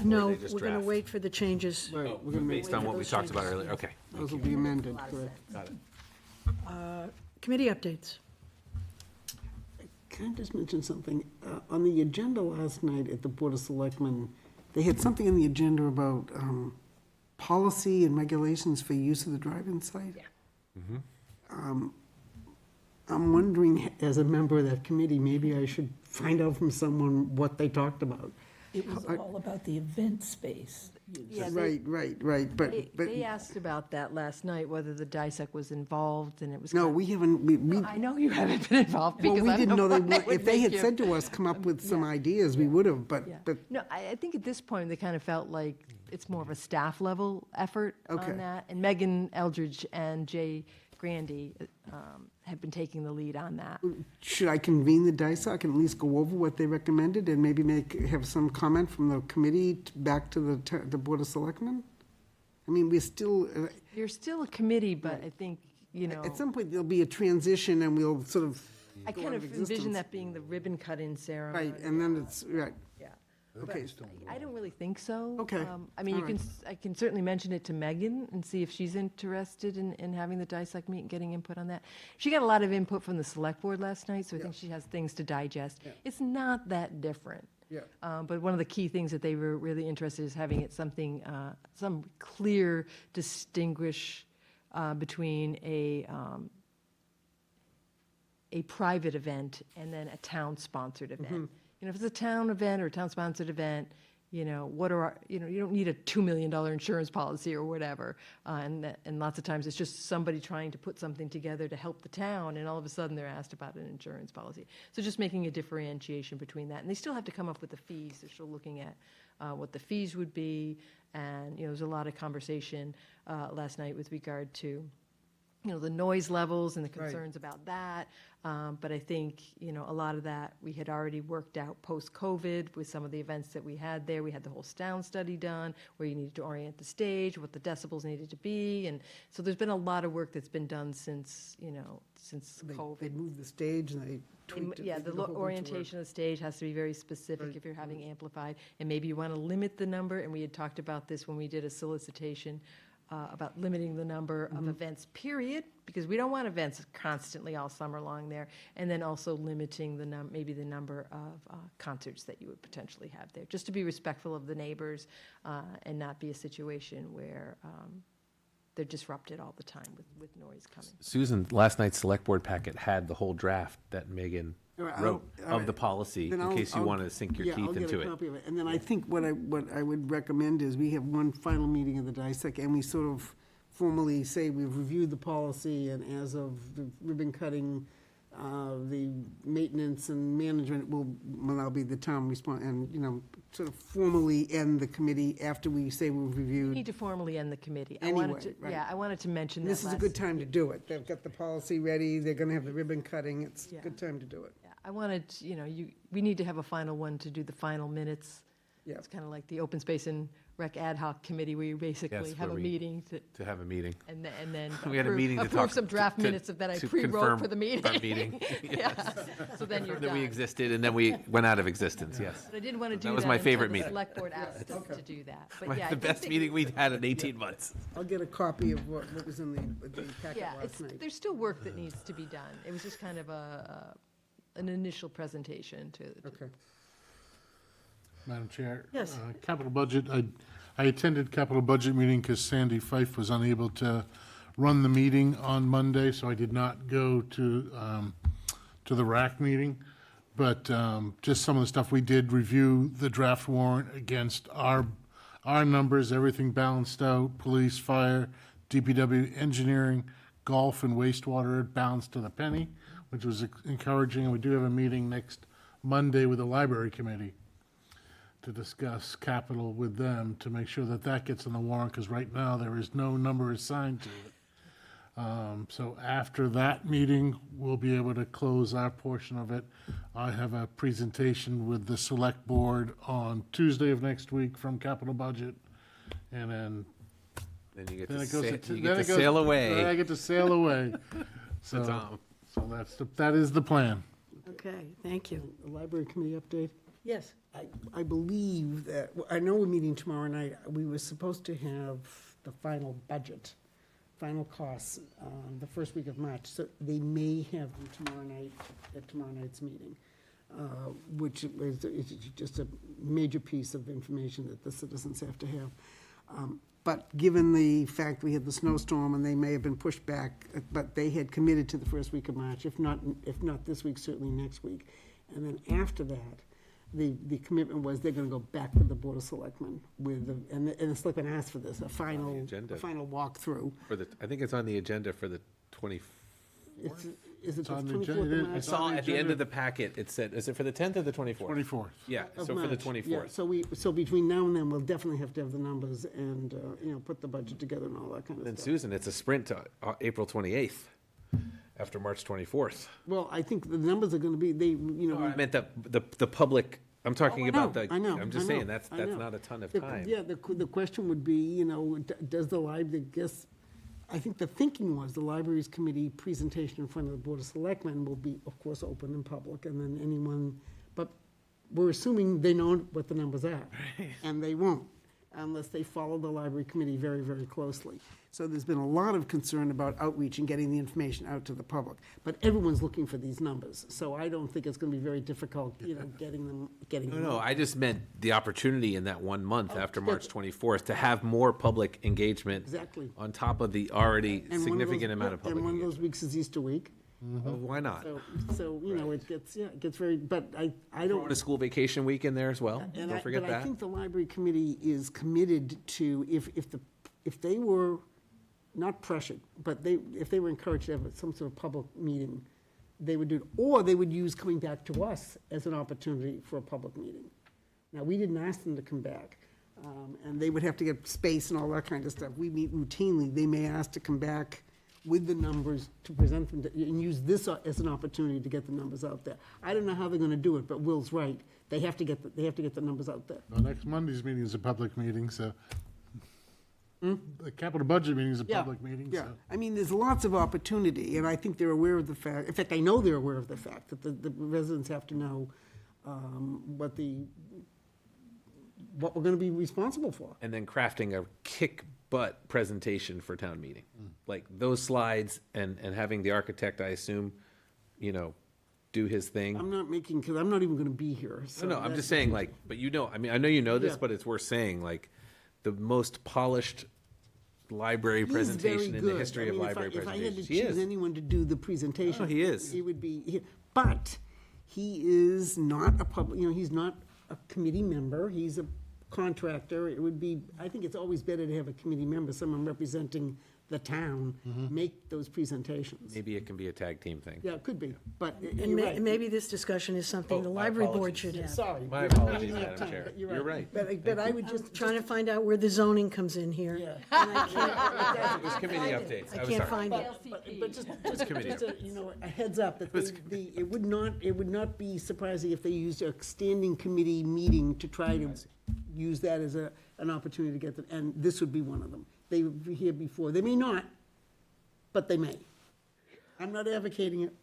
No, they just we're going to draft? wait for the changes. Right, we're gonna make, Based on what we those talked about changes. earlier, okay. those will be amended, correct? Got it. Committee updates. Can I just mention something? On the agenda last night at the Board of Selectmen, they had something on the agenda about policy and regulations for use of the drive-in site. Yeah. I'm wondering, as a member of that committee, maybe I should find out from someone what they talked about. It was all about the event space. Yeah, they- Right, but, They asked about that last night, whether the DISAC was involved, and it was. no, kind of- we haven't, we, I know you haven't been involved well, because we I don't didn't know they, what would if they make had you- said to us, come up with some ideas, we would have, but, Yeah. but, No, I think at this point, they kind of felt like it's more of a staff level effort Okay. on that. And Megan Eldridge and Jay Grandy have been taking the lead on that. should I convene the DISAC and at least go over what they recommended and maybe have some comment from the committee back to the Board of Selectmen? I mean, we're still, You're still a committee, but I think, you know. at some point, there'll be a transition and we'll sort of I go kind out of of envision existence. that being the ribbon cutting ceremony. Right, and then it's, right, Yeah. okay. I don't really think so. Okay, I mean, all right. I can certainly mention it to Megan and see if she's interested in having the dissect meet and getting input on that. She got a lot of input from the select board last night, so I think she has things to digest. Yeah. It's not that different. Yeah. But one of the key things that they were really interested is having it something, some clear distinguish between a private event and then a town-sponsored event. Mm-hmm. You know, if it's a town event or a town-sponsored event, you know, what are, you know, you don't need a $2 million insurance policy or whatever. And lots of times it's just somebody trying to put something together to help the town, and all of a sudden they're asked about an insurance policy. So just making a differentiation between that. And they still have to come up with the fees. They're still looking at what the fees would be. And, you know, there's a lot of conversation last night with regard to, you know, the noise levels and the Right. concerns about that. But I think, you know, a lot of that we had already worked out post-COVID with some of the events that we had there. We had the whole sound study done, where you needed to orient the stage, what the decibels needed to be. And so there's been a lot of work that's been done since, you know, since They COVID. moved the stage and they tweaked it. Yeah, They the did a whole bunch of work. orientation of the stage has to be very specific Right. if you're having amplified. And maybe you want to limit the number, and we had talked about this when we did a solicitation about limiting the number of events, period, because we don't want events constantly all summer long there. And then also limiting maybe the number of concerts that you would potentially have there, just to be respectful of the neighbors and not be a situation where they're disrupted all the time with noise coming. Susan, last night's select board packet had the whole draft that Megan All right, wrote all of the right. policy, Then in I'll- case you I'll- wanted to sink your yeah, teeth I'll get into a it. copy of it. And then I think what I would recommend is we have one final meeting of the dissect, and we sort of formally say we've reviewed the policy, and as of the ribbon cutting, the maintenance and management will now be the town response, and, you know, sort of formally end the committee after we say we've We reviewed. need to formally end the committee. Anyway, right. Yeah, I wanted to mention that This is a last- good time to do it. They've got the policy ready, they're gonna have the ribbon cutting, it's a Yeah. good time to do it. Yeah, I wanted, you know, we need to have a final one to do the final minutes. Yeah. It's kind of like the Open Space and Rec Ad Hoc Committee, where you basically Yes, have where a we- meeting to, To have a meeting. and then We had a meeting to approve talk. some draft to- minutes that I to pre-wrote confirm for the meeting. Our meeting. Yeah, so then you're That we done. existed, and then we went out of existence, yes. But I didn't want to do that. That was my favorite until the meeting. Select Board asked us to do that. But yeah, I The think best that- meeting we'd had in 18 months. I'll get a copy of what was in the packet Yeah, last night. there's still work that needs to be done. It was just kind of an initial presentation to Okay. Madam Chair? Yes. Capital budget, I attended capital budget meeting because Sandy Fife was unable to run the meeting on Monday, so I did not go to the RAC meeting. But just some of the stuff, we did review the draft warrant against our numbers, everything balanced out, police, fire, DPW, engineering, golf, and wastewater balanced to the penny, which was encouraging. And we do have a meeting next Monday with the library committee to discuss capital with them to make sure that that gets on the warrant, because right now there is no number assigned to it. So after that meeting, we'll be able to close our portion of it. I have a presentation with the select board on Tuesday of next week from capital budget, and then Then you get then to it goes sa- to, you then get it to goes. sail then I away get to sail away. to So, Tom. so that is the plan. Okay, thank you. The library committee update? Yes. I believe that, I know we're meeting tomorrow night. We were supposed to have the final budget, final costs, the first week of March. So they may have them tomorrow night, at tomorrow night's meeting, which is just a major piece of information that the citizens have to have. But given the fact we had the snowstorm and they may have been pushed back, but they had committed to the first week of March, if not this week, certainly next week. And then after that, the commitment was they're gonna go back to the Board of Selectmen with, and the selectmen asked for this, a final agenda. walkthrough. I think it's on the agenda for the 24th. Is it the on the 24th agenda. of It is. March? I It's saw on the at the end agenda. of the packet, it said, is it for the 10th or the 24th? 24th. Yeah, Of so for the March. 24th. Yeah, so between now and then, we'll definitely have to have the numbers and, put the budget together and all that kind of Then stuff. Susan, it's a sprint to April 28th, after March 24th. Well, I think the numbers are gonna be, I meant the public, I'm talking about the, I know, I'm just I know, saying, that's I know. not a ton of The- time. Yeah, the question would be, does the library, I think the thinking was the Libraries Committee presentation in front of the Board of Selectmen will be, of course, open and public, and then anyone, but we're assuming they know what the numbers are. And they won't, unless they follow the Library Committee very, very closely. So there's been a lot of concern about outreach and getting the information out to the public. But everyone's looking for these numbers, so I don't think it's gonna be very difficult, getting them No, I just meant the opportunity in that 1 month after yeah. March 24th to have more public engagement. Exactly. On top of the already And one of significant those- amount of public And one of engagement. those weeks is Easter week, Oh, why not? so, it gets very, but I Throw don't. in a school vacation week in there as well. And Don't forget But I that. think the library committee is committed to, if they were not pressured, but if they were encouraged to have some sort of public meeting, they would do it, or they would use coming back to us as an opportunity for a public meeting. Now, we didn't ask them to come back, and they would have to get space and all that kind of stuff. We meet routinely. They may ask to come back with the numbers to present them, and use this as an opportunity to get the numbers out there. I don't know how they're gonna do it, but Will's right. They have to get the numbers out there. Well, next Monday's meeting is a public meeting, so. The capital budget meeting is a Yeah, public meeting, Yeah, so. I mean, there's lots of opportunity, and I think they're aware of the fact, in fact, I know they're aware of the fact that the residents have to know what we're gonna be responsible for. And then crafting a kick butt presentation for town meeting. Like those slides and having the architect, I assume, do his thing. I'm not making, because I'm not even gonna be here, so. No, I'm that's- just saying, like, but I mean, I know you know this, Yeah. but it's worth saying, like, the most polished library He's presentation very in the good. history I of mean, library If I had to presentations. He choose is. anyone to do the presentation. Oh, he is. It would be, but he is not a public, he's not a committee member, he's a contractor. It would be, I think it's always better to have a committee member, someone representing the town, make those presentations. Maybe it can be a tag team thing. Yeah, it could be, but And you're right. maybe this discussion is something the Oh, my library board apologies. should have. Sorry. My we don't apologies, have Madam time, Chair. but You're right. But I would just. Trying to find out where the zoning comes in here. Yeah. It was committee updates. I was can't sorry. find it. But just a heads up, that it would not be surprising if they used a standing committee meeting to try to use that as an opportunity to get them, and this would be one of them. They would be here before. They may not, but they may. I'm not advocating it.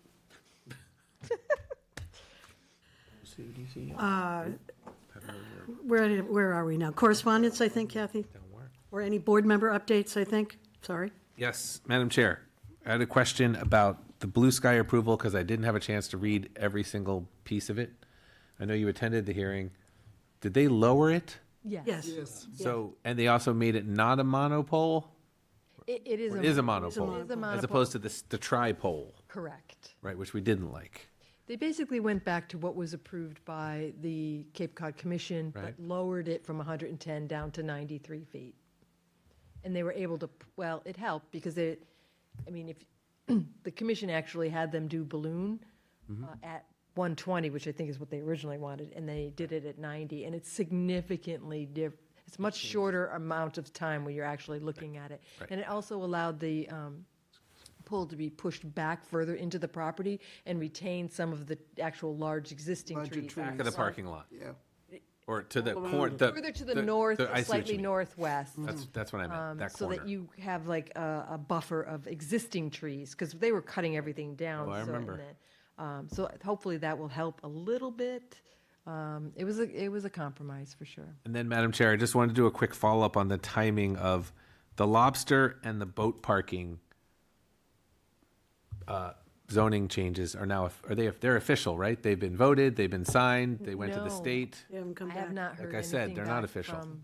Where are we now? Correspondence, I think, Kathy? Or any board member updates, I think? Sorry. Yes, Madam Chair, I had a question about the Blue Sky approval, because I didn't have a chance to read every single piece of it. I know you attended the hearing. Did they lower it? Yes. Yes. So, and they also made it not a monopole? It is Or a. it is a It monopole? is a As monopole. opposed to the tripole, Correct. right, which we didn't like. They basically went back to what was approved by the Cape Cod Commission, but Right. lowered it from 110 down to 93 feet. And they were able to, well, it helped because if, the commission actually had them do balloon at 120, which I think is what they originally wanted, and they did it at 90, and it's significantly it's much shorter amount of time when you're actually looking at it. Right. And it also allowed the pole to be pushed back further into the property and retain some of the actual large existing Larger trees. trees. Back of the parking lot, Yeah. or to the Around corner. it. Further to the north, I see what you slightly mean. northwest. That's what I meant, that So corner. that you have like a buffer of existing trees, because they were cutting everything down. Oh, I so- remember. and then, So hopefully that will help a little bit. It was a compromise for sure. And then, Madam Chair, I just wanted to do a quick follow-up on the timing of the lobster and the boat parking zoning changes are now, they're official, right? They've been voted, they've been signed, they went to the No. state. They haven't come I have back. not heard Like I said, anything they're not back official. from-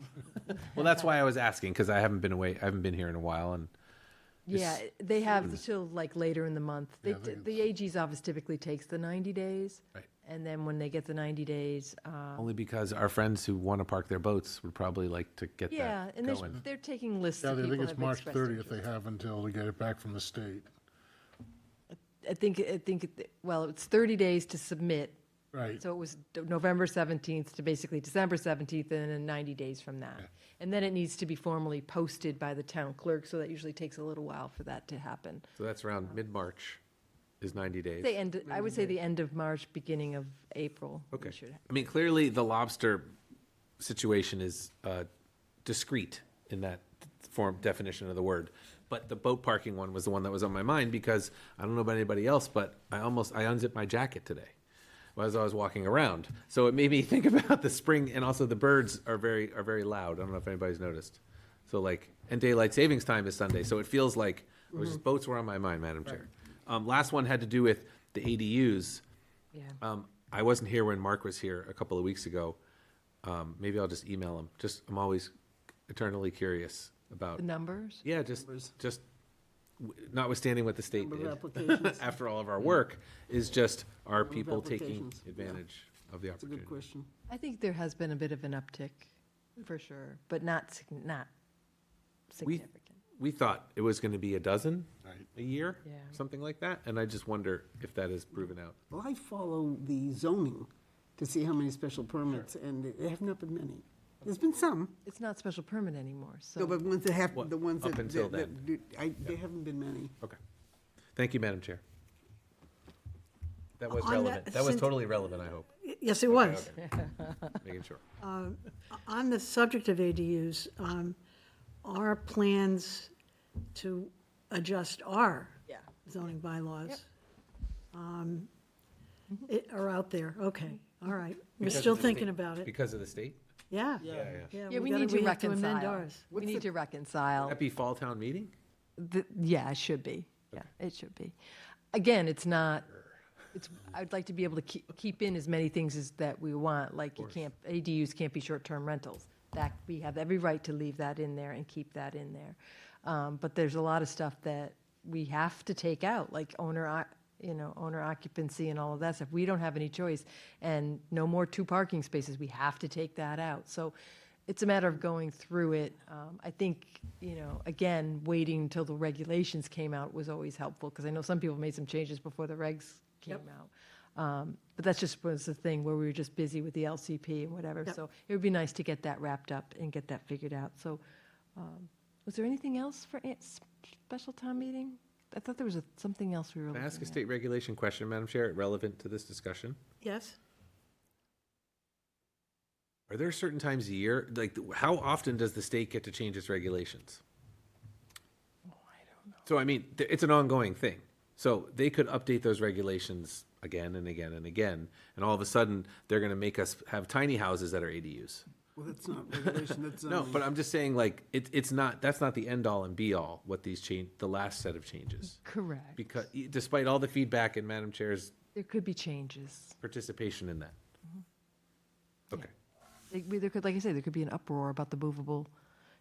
Well, that's why I was asking, because I haven't been here in a while, and Yeah, they have until like later in the month. Yeah, I think The AG's office typically takes the 90 days. Right. And then when they get the 90 days, only because our friends who want to park their boats would probably like to get yeah, that and going. they're taking lists Yeah, of I people think who it's have March expressed 30th they interest. have until to get it back from the state. Well, it's 30 days to submit. Right. So it was November 17th to basically December 17th, and then 90 days from that. And then it needs to be formally posted by the town clerk, so that usually takes a little while for that to happen. So that's around mid-March is 90 days. I would say the end of March, beginning of April. we Okay. should- I mean, clearly, the lobster situation is discrete in that form, definition of the word. But the boat parking one was the one that was on my mind, because I don't know about anybody else, but I unzipped my jacket today as I was walking around. So it made me think about the spring, and also the birds are very loud. I don't know if anybody's noticed. So like, and daylight savings time is Sunday, so it feels like, it was just boats were on my mind, Madam Chair. Last one had to do with the ADUs. Yeah. I wasn't here when Mark was here a couple of weeks ago. Maybe I'll just email him. I'm always eternally curious about. The numbers? Yeah, just notwithstanding what the state Number did, of applications. after all of our work, is just, are of people taking applications, yeah. advantage of the That's a opportunity? good question. I think there has been a bit of an uptick, for sure, but not significant. We thought it was gonna be a dozen Right. a year, Yeah. something like that, and I just wonder if that is proven out. Well, I follow the zoning to see how many special permits, and there have not been many. There's been some, It's not special permit anymore, so. no, but ones that have, Well, the ones that. up until that- there haven't been many. Okay. Thank you, Madam Chair. That was On relevant. that- That was since- totally relevant, I hope. Yes, it was. Making sure. On the subject of ADUs, our plans to adjust our Yeah. zoning bylaws are out there. Okay, all right. We're Because of still the thinking state- about it. Because of the state? Yeah. Yeah. Yeah, we gotta- need to have amend reconcile. ours. We need to reconcile. That be fall town meeting? Yeah, it should be. Yeah, it should be. Again, it's not, I'd like to be able to keep in as many things as that we want, like you can't, ADUs can't be short-term rentals. That, we have every right to leave that in there and keep that in there. But there's a lot of stuff that we have to take out, like owner occupancy and all of that stuff. We don't have any choice. And no more 2 parking spaces, we have to take that out. So it's a matter of going through it. I think, again, waiting until the regulations came out was always helpful, because I know some people made some changes before the regs came out. But that's just was the thing where we were just busy with the LCP and whatever. Yep. So it would be nice to get that wrapped up and get that figured out. So was there anything else for special town meeting? I thought there was something else we were Can looking I ask a at. state regulation question, Madam Chair, relevant to this discussion? Yes? Are there certain times a year, like, how often does the state get to change its regulations? So, I mean, it's an ongoing thing. So they could update those regulations again and again and again, and all of a sudden, they're gonna make us have tiny houses that are ADUs. Well, that's not regulation, that's No, zoning. but I'm just saying, like, it's not, that's not the end all and be all, what these change, the last set of changes. Correct. Because despite all the feedback and Madam Chair's There could be changes. participation in that. Okay. There could, like I say, there could be an uproar about the movable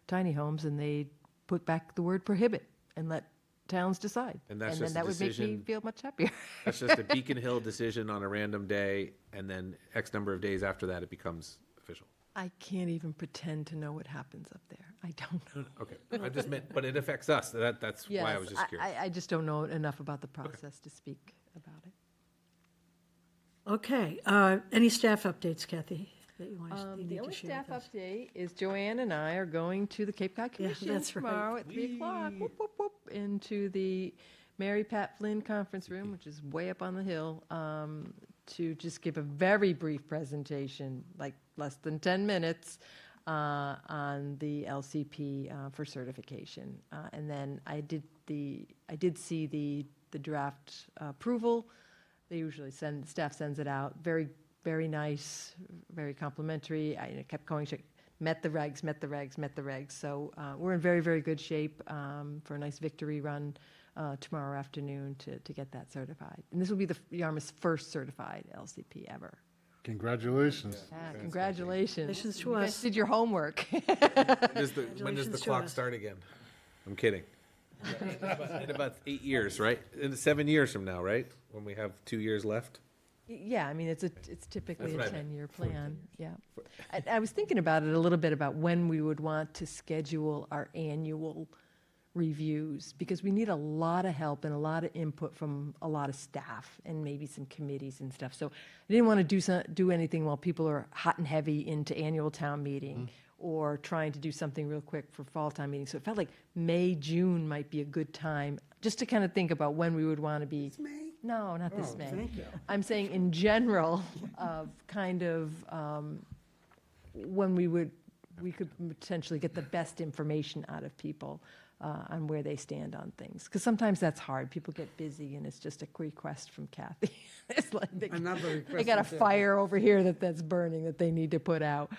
tiny homes, and they put back the word prohibit and let towns decide. And that's then just a that would make me decision- feel much happier. That's just a Beacon Hill decision on a random day, and then X number of days after that, it becomes official. I can't even pretend to know what happens up there. I don't know. Okay, I just meant, but it affects us. That's why I was just curious. I just don't know enough about the process to speak about it. Okay, any staff updates, Kathy, that you want to, you The need to only share staff with us? update is Joanne and I are going to the Cape Cod Yeah, Commission that's right. tomorrow at 3 o'clock. Whoop, whoop, whoop, into the Mary Pat Flynn Conference Room, which is way up on the hill, to just give a very brief presentation, like less than 10 minutes, on the LCP for certification. And then I did see the draft approval. They usually staff sends it out. Very, very nice, very complimentary. I kept going, met the regs. So we're in very, very good shape for a nice victory run tomorrow afternoon to get that certified. And this will be the Yarmouth's first certified LCP ever. Congratulations. Yeah, congratulations. Congratulations to You guys us. did your homework. When does the Congratulations to clock us. start again? I'm kidding. In about 8 years, right? In 7 years from now, right? When we have 2 years left? Yeah, I mean, it's typically That's a what I meant. 10-year plan, yeah. I was thinking about it a little bit about when we would want to schedule our annual reviews, because we need a lot of help and a lot of input from a lot of staff and maybe some committees and stuff. So I didn't want to do anything while people are hot and heavy into annual town meeting or trying to do something real quick for fall town meeting. So it felt like May, June might be a good time, just to kind of think about when we would want to be. May? No, not this May. Thank you. I'm saying in general of kind of when we would we could potentially get the best information out of people on where they stand on things. Because sometimes that's hard. People get busy and it's just a request from Kathy. It's like Another they request got a from Kathy. fire over here that's burning that they need to put out.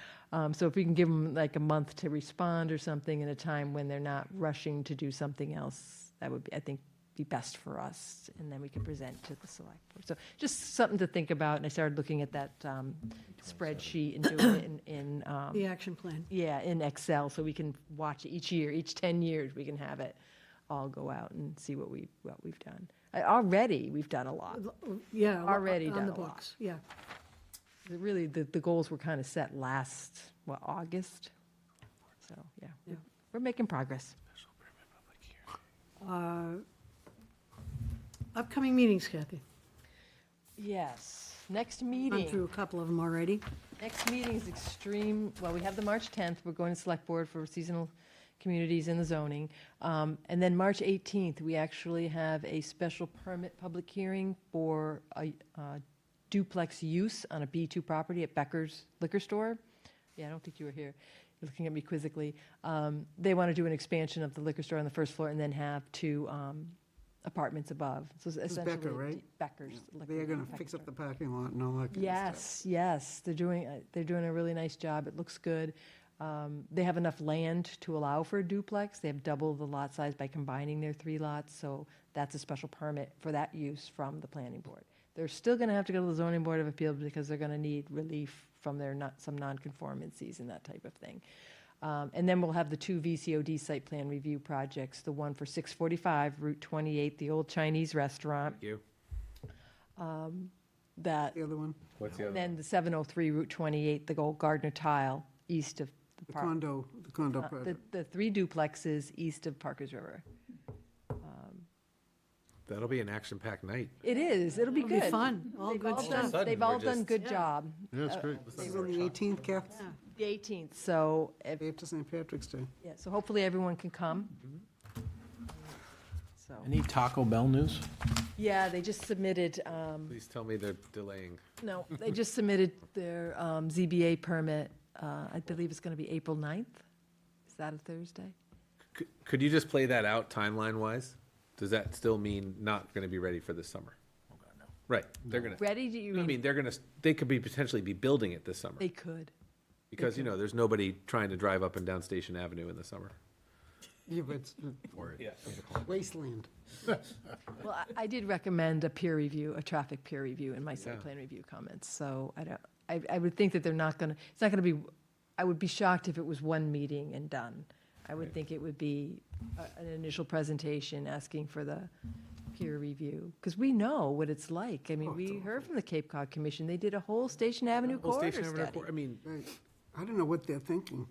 So if we can give them like a month to respond or something in a time when they're not rushing to do something else, that would be, I think, be best for us, and then we can present to the select board. So just something to think about, and I started looking at that spreadsheet and doing it in The action plan. yeah, in Excel, so we can watch it each year, each 10 years, we can have it all go out and see what we've done. Already, we've done a lot. Yeah. Already on done the a lot. books, yeah. Really, the goals were kind of set last, August? So, yeah, Yeah. we're making progress. Upcoming meetings, Kathy. Yes, next Gone meeting. through a couple of them already. Next meeting is well, we have the March 10th, we're going to select board for seasonal communities in the zoning. And then March 18th, we actually have a special permit public hearing for a duplex use on a B2 property at Becker's Liquor Store. Yeah, I don't think you were here. You're looking at me quizzically. They want to do an expansion of the liquor store on the first floor and then have two apartments above. So it's This is essentially Becker, right? Becker's. Liquor They're gonna Liquor fix Store. up the parking lot and all that kind of stuff. Yes, they're doing a really nice job. It looks good. They have enough land to allow for a duplex. They have double the lot size by combining their 3 lots, so that's a special permit for that use from the planning board. They're still gonna have to go to the zoning board of appeals because they're gonna need relief from some nonconformancies and that type of thing. And then we'll have the 2 VCOD site plan review projects, the one for 645 Route 28, the old Chinese restaurant, Thank you. that The other one, What's the other? And then the 703 Route 28, the old Gardner Tile, east of the the park. condo project. The 3 duplexes east of Parkers River. That'll be an action-packed night. It is, it'll be It'll be good. fun, all They've good all stuff. done- They've We're all done just- good job. Yeah, it's great. This is on the 18th, Kath? The 18th, so, Day after St. Patrick's Day. yeah, so hopefully everyone can come. So, Any Taco Bell news? yeah, they just submitted, Please tell me they're delaying. no, they just submitted their ZBA permit. I believe it's going to be April 9th. Is that a Thursday? Could you just play that out timeline-wise? Does that still mean not gonna be ready for this summer? Right, they're gonna, Ready, do you I mean, they could be potentially be building it this summer. They could. Because, there's nobody trying to drive up and down Station Avenue in the summer. Yeah, but it's wasteland. Well, I did recommend a peer review, a traffic peer review in my site Yeah. plan review comments, so I would think that they're not gonna, it's not gonna be, I would be shocked if it was one meeting and done. I would think it would be an initial presentation asking for the peer review, because we know what it's like. I mean, we heard from the Cape Cod Commission, they did a whole Station Avenue Whole corridor Station Avenue, study. I mean, Right. I don't know what they're thinking.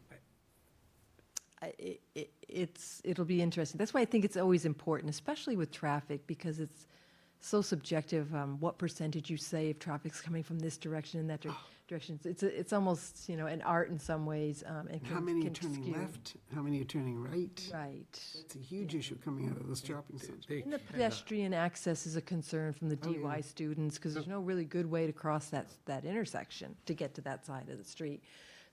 It'll be interesting. That's why I think it's always important, especially with traffic, because it's so subjective, what percentage you say if traffic's coming from this direction and that direction. It's almost, an art in some ways, and How many are can turning skew. left? How many are turning right? Right. It's a huge issue coming out of the shopping center. And the pedestrian access is a concern from the DY students, because there's no really good way to cross that intersection to get to that side of the street.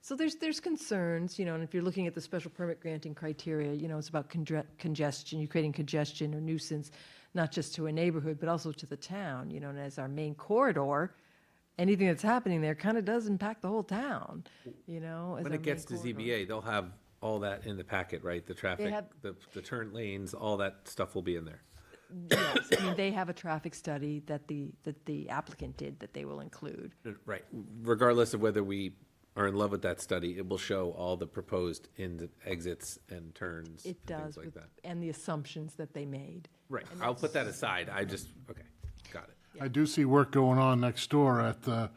So there's concerns, and if you're looking at the special permit granting criteria, it's about congestion, you're creating congestion or nuisance, not just to a neighborhood, but also to the town, and as our main corridor, anything that's happening there kind of does impact the whole town, as when our it main gets to corridor. ZBA, they'll have all that in the packet, right? The traffic, have- the turn lanes, all that stuff will be in there. Yes, I mean, they have a traffic study that the applicant did that they will include. Right, regardless of whether we are in love with that study, it will show all the proposed exits and turns, It and does, things like with- that. and the assumptions that they made. Right, I'll put that aside, okay, got it. I do see work going on next door at the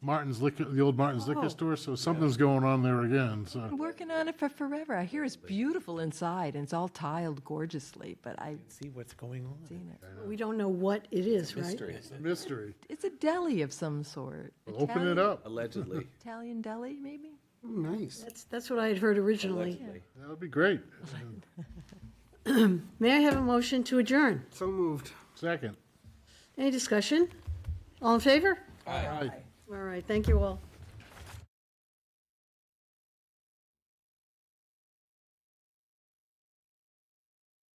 the old Martin's Liquor Oh. Store, so something's going on there again, so. Been working on it for forever. I hear it's beautiful inside, and it's all tiled gorgeously, but I've See what's going on. seen it. We don't know what it is, right? Mystery. It's a deli of some sort. Well, open it up. Allegedly. Italian deli, maybe? Oh, nice. That's what I had heard originally. That would be great. May I have a motion to adjourn? So moved. Second. Any discussion? All in favor? Aye. All right, thank you all.